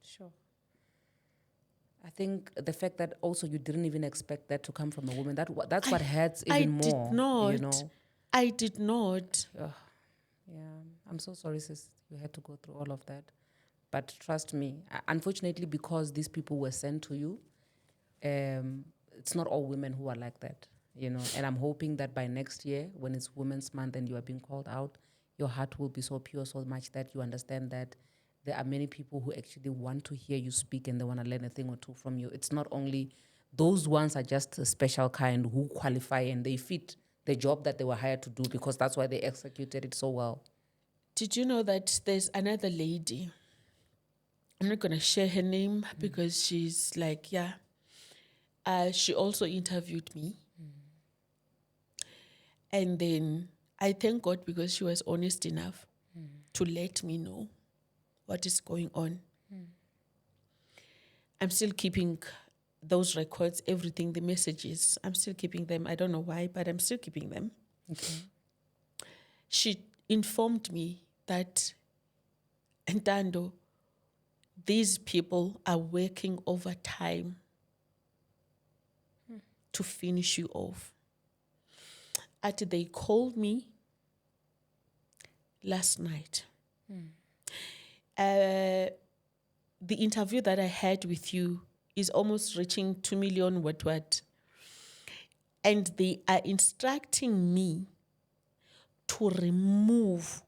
Sure. I think the fact that also you didn't even expect that to come from a woman, that's what hurts even more. I did not. Yeah, I'm so sorry, sis. You had to go through all of that. But trust me, unfortunately, because these people were sent to you, it's not all women who are like that, And I'm hoping that by next year, when it's Women's Month and you are being called out, your heart will be so pure so much that you understand that there are many people who actually want to hear you speak and they want to learn a thing or two from you. It's not only... Those ones are just a special kind who qualify and they fit the job that they were hired to do because that's why they executed it so well. Did you know that there's another lady? I'm not going to share her name because she's like, she also interviewed me. And then I thank God because she was honest enough to let me know what is going on. I'm still keeping those records, everything, the messages. I'm still keeping them. I don't know why, but I'm still keeping them. Okay. She informed me that, Ntando, these people are working overtime to finish you off. After they called me last night, the interview that I had with you is almost reaching 2 million what. And they are instructing me to remove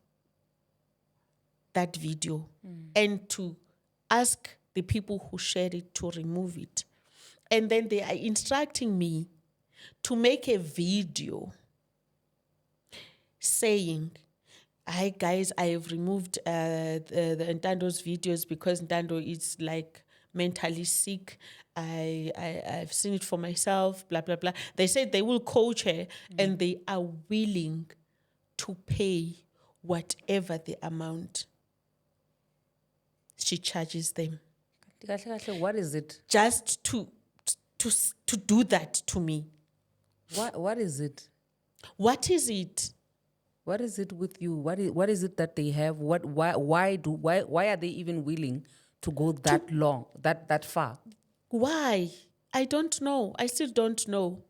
that video and to ask the people who shared it to remove it. And then they are instructing me to make a video saying, hi guys, I have removed the Ntando's videos because Ntando is like mentally sick. I've seen it for myself, blah, blah, blah. They said they will coach her and they are willing to pay whatever the amount she charges them. What is it? Just to do that to me. What is it? What is it? What is it with you? What is it that they have? Why are they even willing to go that long, that far? Why? I don't know. I still don't know.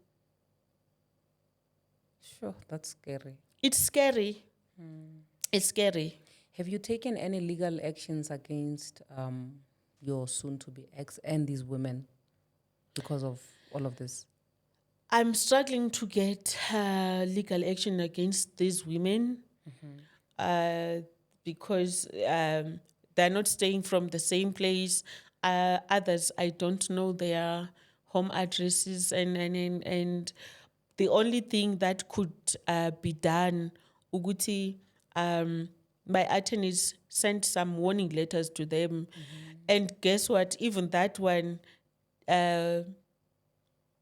Sure, that's scary. It's scary. It's scary. Have you taken any legal actions against your soon-to-be ex and these women because of all of this? I'm struggling to get legal action against these women because they're not staying from the same place. Others, I don't know their home addresses, and the only thing that could be done, Uguti, my attorneys sent some warning letters to them, and guess what? Even that one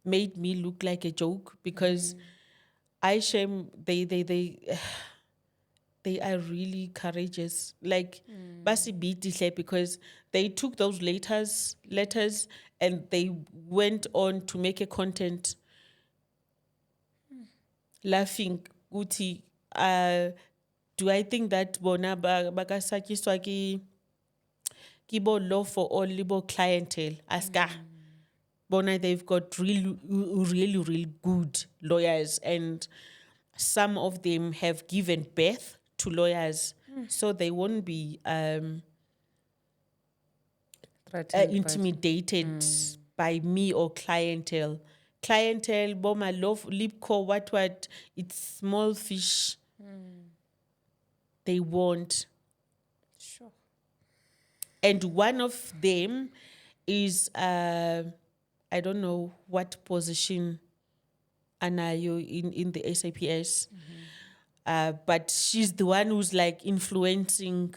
made me look like a joke because I shame they are really courageous. Like basi bitle because they took those letters and they went on to make a content laughing uti do I think that bona bakasakiswa kibo law for all libo clientele aska bona they've got really good lawyers, and some of them have given birth to lawyers, so they won't be intimidated by me or clientele. Clientele, boma love, lipco, what, it's small fish. They won't. Sure. And one of them is, I don't know what position anayo in the SAPS, but she's the one who's like influencing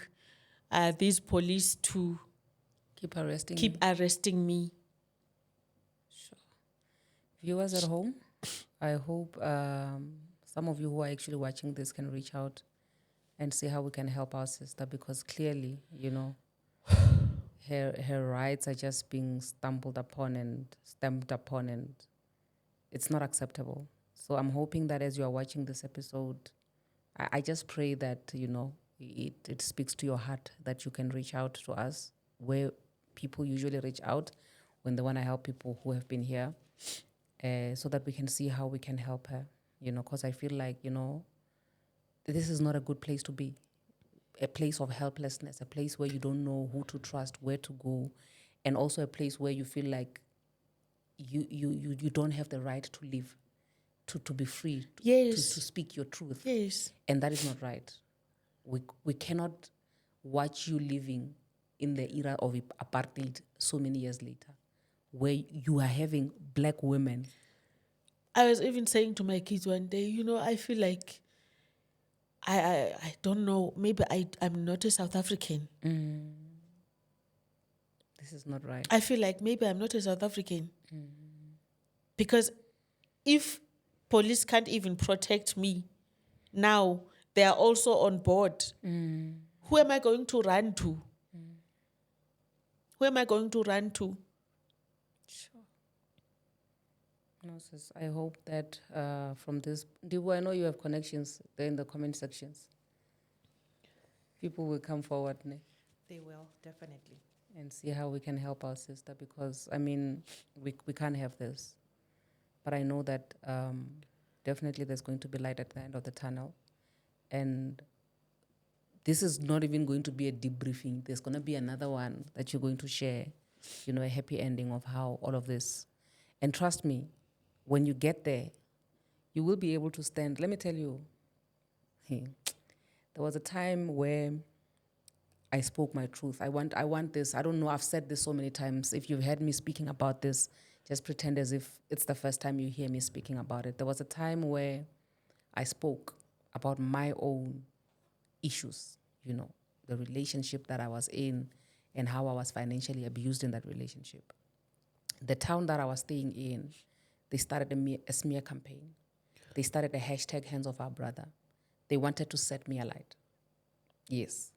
these police to Keep arresting keep arresting me. viewers at home. I hope some of you who are actually watching this can reach out and see how we can help our sister, because clearly, you know, her rights are just being stumbled upon and stamped upon, and it's not acceptable. So I'm hoping that as you are watching this episode, I just pray that, you know, it speaks to your heart, that you can reach out to us where people usually reach out when they want to help people who have been here, so that we can see how we can help her, you know, because I feel like, you know, this is not a good place to be. A place of helplessness, a place where you don't know who to trust, where to go, and also a place where you feel like you don't have the right to live, to be free, Yes. to speak your truth. Yes. And that is not right. We cannot watch you living in the era of apartheid so many years later, where you are having black women. I was even saying to my kids one day, you know, I feel like I don't know, maybe I'm not a South African. This is not right. I feel like maybe I'm not a South African. Because if police can't even protect me, now they are also on board. Who am I going to run to? Who am I going to run to? Sure. No, sis, I hope that from this, Dibu, I know you have connections there in the comment sections. People will come forward They will, definitely. and see how we can help our sister, because, I mean, we can't have this. But I know that definitely there's going to be light at the end of the tunnel. And this is not even going to be a debriefing. There's going to be another one that you're going to share, you know, a happy ending of how all of this. And trust me, when you get there, you will be able to stand. Let me tell you, there was a time where I spoke my truth. I want this. I don't know, I've said this so many times. If you've heard me speaking about this, just pretend as if it's the first time you hear me speaking about it. There was a time where I spoke about my own issues, you know, the relationship that I was in and how I was financially abused in that relationship. The town that I was staying in, they started a smear campaign. They started a hashtag Hands of Our Brother. They wanted to set me alight. Yes.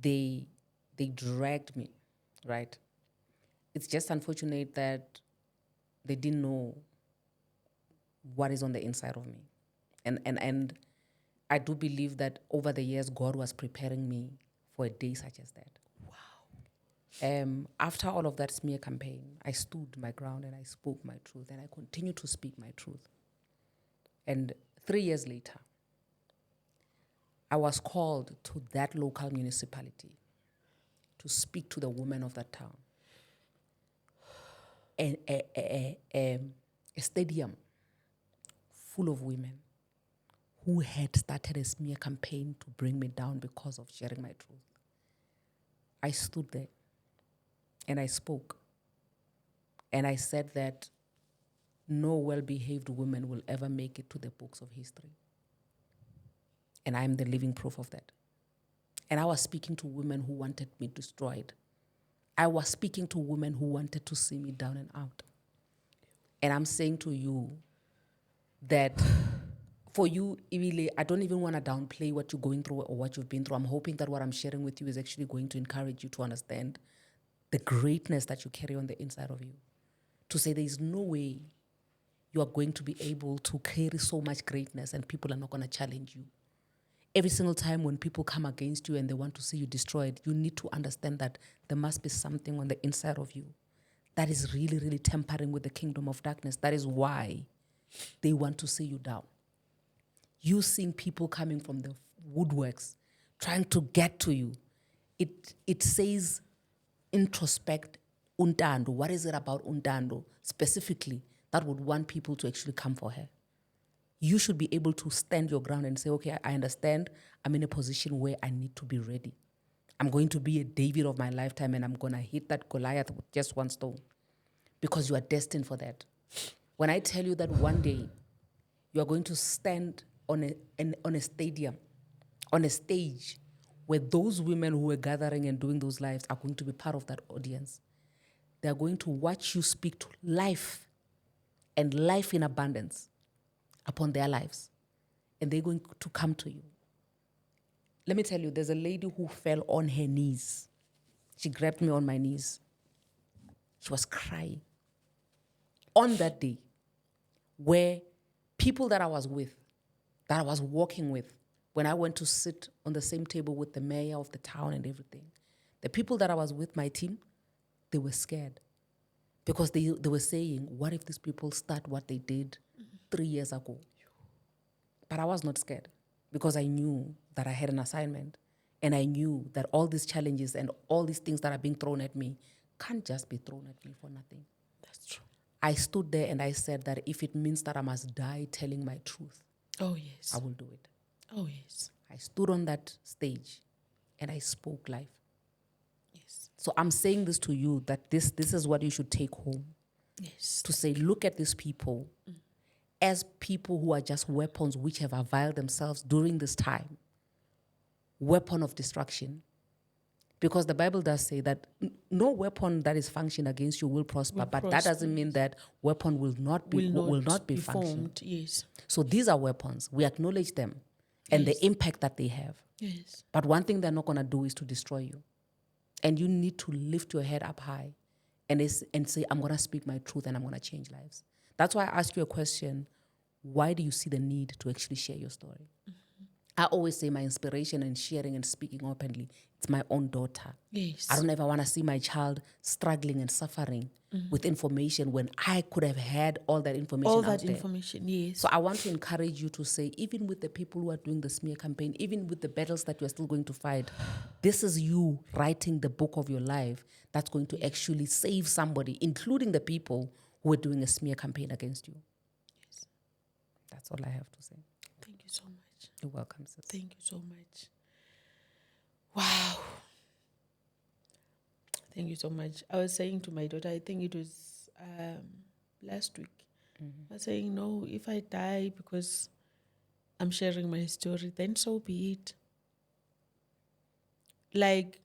They dragged me, right? It's just unfortunate that they didn't know what is on the inside of me. And I do believe that over the years, God was preparing me for a day such as that. Wow. After all of that smear campaign, I stood my ground and I spoke my truth, and I continue to speak my truth. And 3 years later, I was called to that local municipality to speak to the women of that town. And a stadium full of women who had started a smear campaign to bring me down because of sharing my truth. I stood there and I spoke. And I said that no well-behaved woman will ever make it to the books of history. And I'm the living proof of that. And I was speaking to women who wanted me destroyed. I was speaking to women who wanted to see me down and out. And I'm saying to you that for you, Ibile, I don't even want to downplay what you're going through or what you've been through. I'm hoping that what I'm sharing with you is actually going to encourage you to understand the greatness that you carry on the inside of you. To say there is no way you are going to be able to carry so much greatness and people are not going to challenge you. Every single time when people come against you and they want to see you destroyed, you need to understand that there must be something on the inside of you that is really, really tampering with the kingdom of darkness. That is why they want to see you down. You seeing people coming from the woodworks, trying to get to you. It says introspect Ntando. What is it about Ntando specifically that would want people to actually come for her? You should be able to stand your ground and say, okay, I understand. I'm in a position where I need to be ready. I'm going to be a David of my lifetime and I'm going to hit that Goliath with just one stone because you are destined for that. When I tell you that one day you are going to stand on a stadium, on a stage where those women who were gathering and doing those lives are going to be part of that audience. They're going to watch you speak to life and life in abundance upon their lives. And they're going to come to you. Let me tell you, there's a lady who fell on her knees. She grabbed me on my knees. She was crying. On that day, where people that I was with, that I was walking with, when I went to sit on the same table with the mayor of the town and everything, the people that I was with, my team, they were scared. Because they were saying, what if these people start what they did 3 years ago? But I was not scared because I knew that I had an assignment and I knew that all these challenges and all these things that are being thrown at me can't just be thrown at me for nothing. That's true. I stood there and I said that if it means that I must die telling my truth, Oh, yes. I will do it. Oh, yes. I stood on that stage and I spoke life. Yes. So I'm saying this to you that this is what you should take home. Yes. To say, look at these people as people who are just weapons which have availed themselves during this time. Weapon of destruction. Because the Bible does say that no weapon that is functioning against you will prosper, but that doesn't mean that weapon will not be functioning. Formed. Yes. So these are weapons. We acknowledge them and the impact that they have. Yes. But one thing they're not going to do is to destroy you. And you need to lift your head up high and say, I'm going to speak my truth and I'm going to change lives. That's why I ask you a question. Why do you see the need to actually share your story? Mm-hmm. I always say my inspiration in sharing and speaking openly, it's my own daughter. Yes. I don't ever want to see my child struggling and suffering with information when I could have had all that information All out that there. information, yes. So I want to encourage you to say, even with the people who are doing the smear campaign, even with the battles that you're still going to fight, this is you writing the book of your life that's going to actually save somebody, including the people who are doing a smear campaign against you. Yes. That's all I have to say. Thank you so much. You're welcome, sis. Thank you so much. Wow. Thank you so much. I was saying to my daughter, I think it was last week, I was saying, no, if I die because I'm sharing my story, then so be it. Like,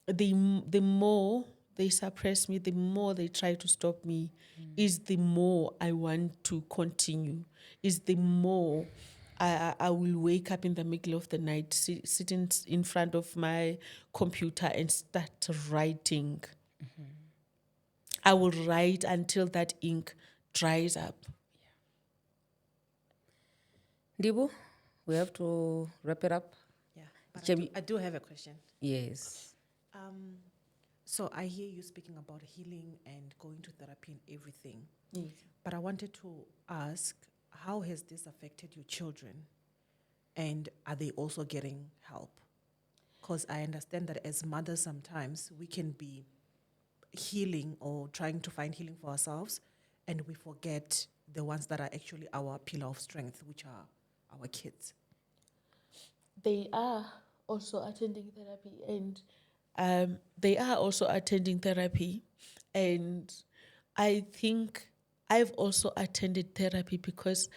the more they suppress me, the more they try to stop me, is the more I want to continue, is the more I will wake up in the middle of the night, sitting in front of my computer and start writing. I will write until that ink dries up. Ndibu, we have to wrap it up. Yeah, but I do have a question. Yes. So I hear you speaking about healing and going to therapy and everything. Yes. But I wanted to ask, how has this affected your children? And are they also getting help? Because I understand that as mothers, sometimes we can be healing or trying to find healing for ourselves, and we forget the ones that are actually our pillar of strength, which are our kids. They are also attending therapy, and and I think I've also attended therapy because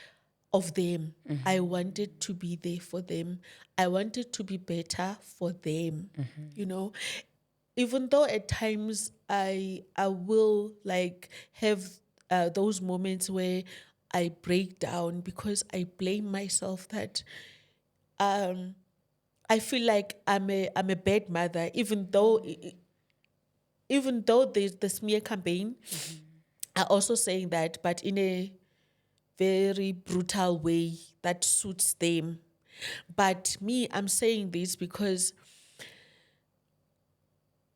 of them. I wanted to be there for them. I wanted to be better for them. You know, even though at times I will like have those moments where I break down because I blame myself that I feel like I'm a bad mother, even though there's the smear campaign. are also saying that, but in a very brutal way that suits them. But me, I'm saying this because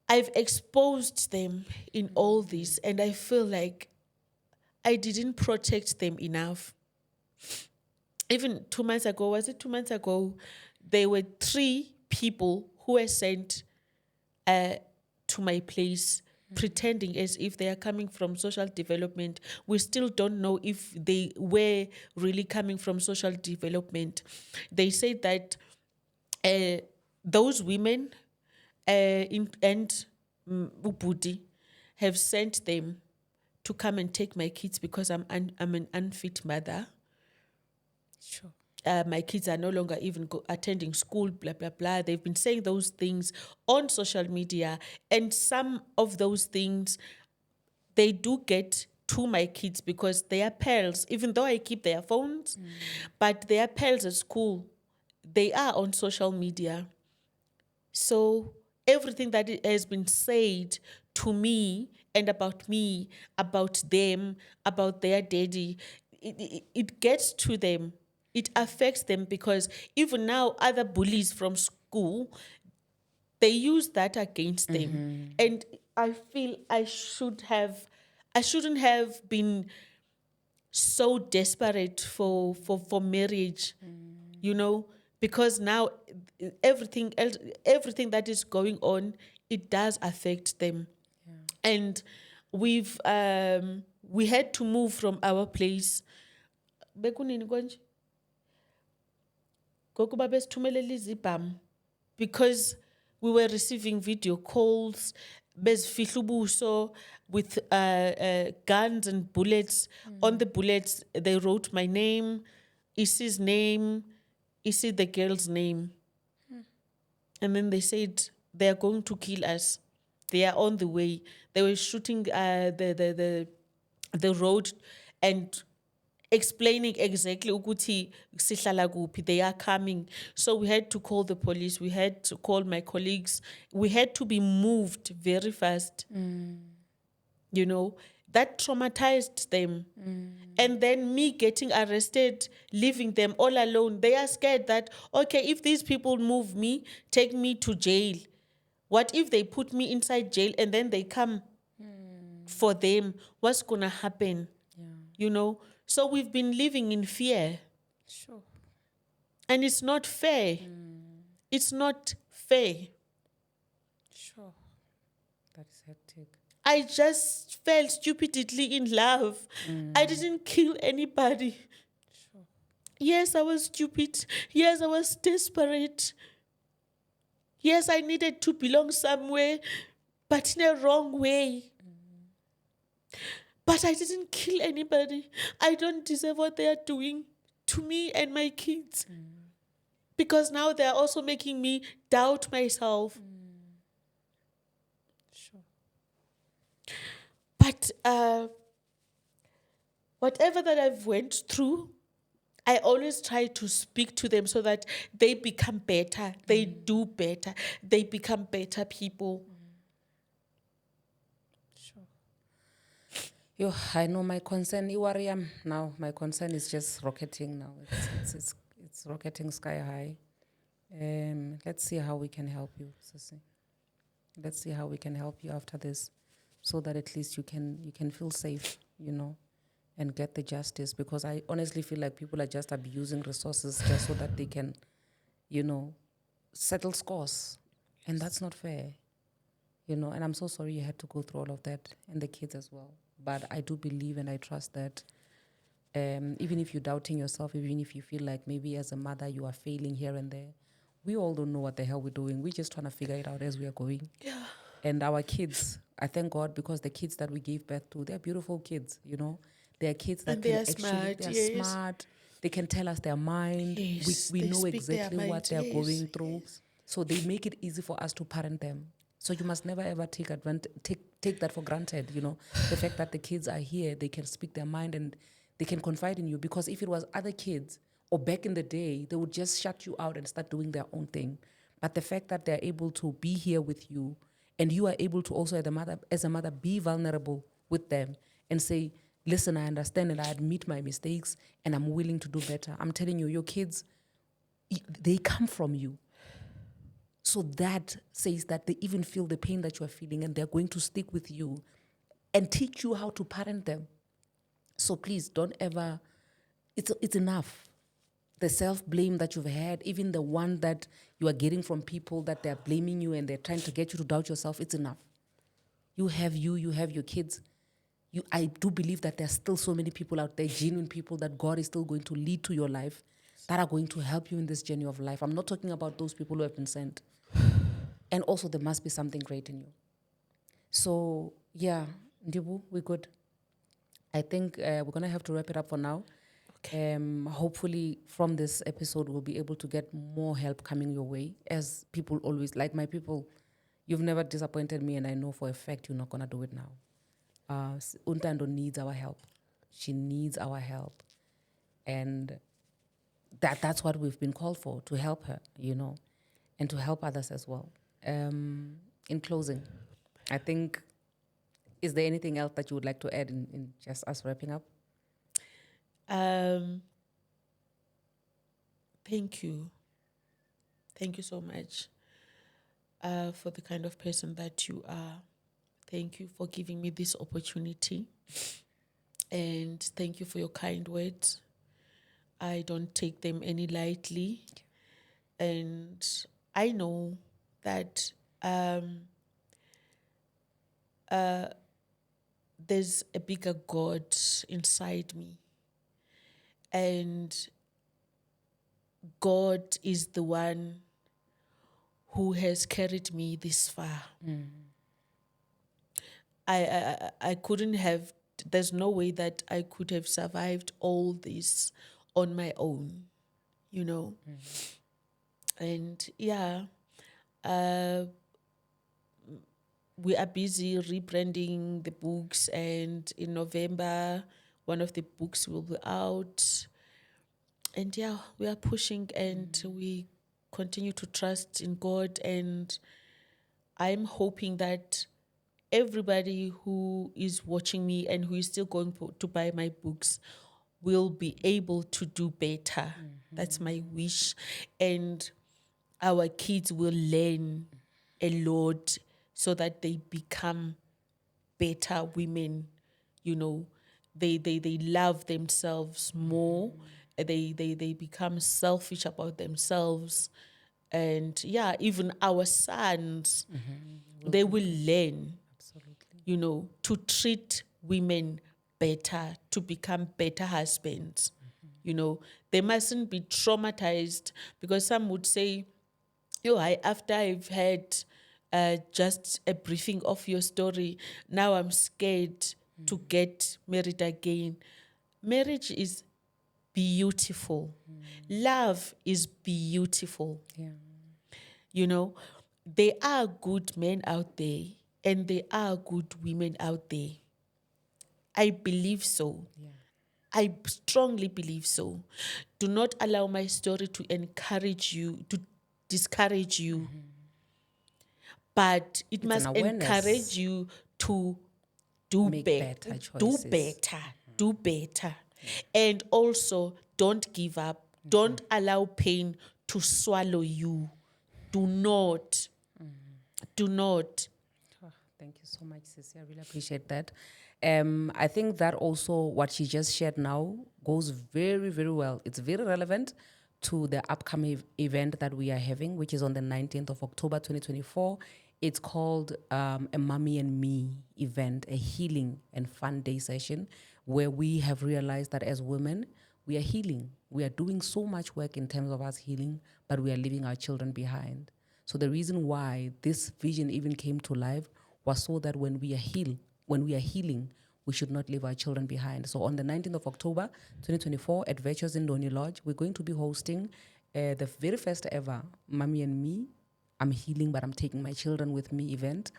I've exposed them in all this, and I feel like I didn't protect them enough. Even 2 months ago, was it 2 months ago? There were 3 people who were sent to my place pretending as if they are coming from social development. We still don't know if they were really coming from social development. They said that those women and Ubudi have sent them to come and take my kids because I'm an unfit mother. Sure. My kids are no longer even attending school, blah, blah, blah. They've been saying those things on social media. And some of those things, they do get to my kids because they are pals, even though I keep their phones, but they are pals at school. They are on social media. So everything that has been said to me and about them, about their daddy, it gets to them. It affects them because even now other bullies from school, they use that against them. And I feel I shouldn't have been so desperate for marriage, you know, because now everything else, everything that is going on, it does affect them. And we had to move from our place. Bekunini konje? Ngokuba besithumelela izibhamu because we were receiving video calls bezifihla ubuso with guns and bullets. On the bullets they wrote my name, Isi's name, Isi the girl's name. And then they said they are going to kill us. They are on the way. They were shooting the road and explaining exactly ukuthi sihlala kuphi, they are coming. So we had to call the police, we had to call my colleagues, we had to be moved very fast. You know, that traumatized them. And then me getting arrested, leaving them all alone, they are scared that, okay, if these people move me, take me to jail, what if they put me inside jail and then they come for them? What's gonna happen? You know, so we've been living in fear. Sure. And it's not fair. It's not fair. Sure. That is hectic. I just fell stupidly in love. I didn't kill anybody. Sure. Yes, I was stupid. Yes, I was desperate. Yes, I needed to belong somewhere, but in a wrong way. But I didn't kill anybody. I don't deserve what they are doing to me and my kids. Because now they are also making me doubt myself. Sure. But whatever that I've went through, I always try to speak to them so that they become better. They do better. They become better people. Sure. Yo, I know my concern, Iwariam, now my concern is just rocketing now. It's rocketing sky high. Let's see how we can help you, Sissy. Let's see how we can help you after this, so that at least you can feel safe, you know, and get the justice, because I honestly feel like people are just abusing resources just so that they can, settle scores. And that's not fair, and I'm so sorry you had to go through all of that, and the kids as well. But I do believe and I trust that even if you're doubting yourself, even if you feel like maybe as a mother you are failing here and there, we all don't know what the hell we're doing. We're just trying to figure it out as we are going. Yeah. And our kids, I thank God, because the kids that we gave birth to, they're beautiful kids, They're kids that And they can are actually, smart, they're yes. smart. They can tell us their mind. Yes, We they know speak their exactly what mind, they're yes, going through. yes. So they make it easy for us to parent them. So you must never ever take take that for granted, The fact that the kids are here, they can speak their mind and they can confide in you. Because if it was other kids or back in the day, they would just shut you out and start doing their own thing. But the fact that they're able to be here with you, and you are able to also as a mother be vulnerable with them and say, listen, I understand and I admit my mistakes and I'm willing to do better. I'm telling you, your kids, they come from you. So that says that they even feel the pain that you are feeling, and they're going to stick with you and teach you how to parent them. So please don't ever, it's enough. The self-blame that you've had, even the one that you are getting from people that they're blaming you and they're trying to get you to doubt yourself, it's enough. You have your kids. I do believe that there's still so many people out there, genuine people that God is still going to lead to your life, that are going to help you in this journey of life. I'm not talking about those people who have been sent. And also there must be something great in you. So yeah, Ndibu, we're good. I think we're going to have to wrap it up for now. Okay. Hopefully from this episode, we'll be able to get more help coming your way. As people always, like my people, you've never disappointed me, and I know for a fact you're not going to do it now. Ntando needs our help. She needs our help. And that's what we've been called for, to help her, and to help others as well. In closing, I think, is there anything else that you would like to add in just us wrapping up? Thank you. Thank you so much for the kind of person that you are. Thank you for giving me this opportunity. And thank you for your kind words. I don't take them any lightly. And I know that there's a bigger God inside me. And God is the one who has carried me this far. I couldn't have, there's no way that I could have survived all this on my own, And yeah, we are busy rebranding the books, and in November, one of the books will be out. And yeah, we are pushing, and we continue to trust in God. And I'm hoping that everybody who is watching me and who is still going to buy my books will be able to do better. That's my wish. And our kids will learn a lot so that they become better women. They love themselves more. They become selfish about themselves. And yeah, even our sons, they will learn, to treat women better, to become better husbands. They mustn't be traumatized, because some would say, after I've had just a briefing of your story, now I'm scared to get married again. Marriage is beautiful. Love is beautiful. Yeah. There are good men out there and there are good women out there. I believe so. Yeah. I strongly believe so. Do not allow my story to encourage you, to discourage you. But it It's an must awareness. encourage you to do Make better do choices. better, do better. And also, don't give up. Don't allow pain to swallow you. Do not. Do not. Oh, thank you so much, Sissy. I really appreciate that. I think that also what she just shared now goes very, very well. It's very relevant to the upcoming event that we are having, which is on the 19th of October 2024. It's called a Mommy and Me event, a healing and fun day session, where we have realized that as women, we are healing. We are doing so much work in terms of us healing, but we are leaving our children behind. So the reason why this vision even came to life was so that when we are healing, we should not leave our children behind. So on the 19th of October, 2024, at Virtues in Doni Lodge, we're going to be hosting the very first ever Mommy and Me, I'm healing, but I'm taking my children with me event.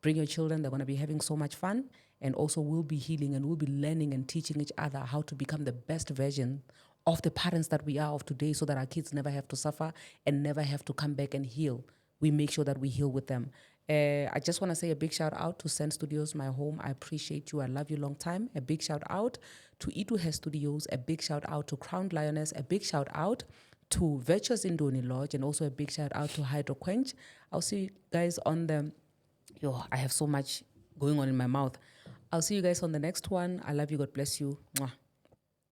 Bring your children, they're going to be having so much fun. And also we'll be healing and we'll be learning and teaching each other how to become the best version of the parents that we are of today, so that our kids never have to suffer and never have to come back and heal. We make sure that we heal with them. I just want to say a big shout out to Send Studios, my home. I appreciate you. I love you long time. A big shout out to Itu Hair Studios. A big shout out to Crown Lioness. A big shout out to Virtues in Doni Lodge. And also a big shout out to Hydro Quench. I'll see you guys on the... I have so much going on in my mouth. I'll see you guys on the next one. I love you. God bless you. Mwah.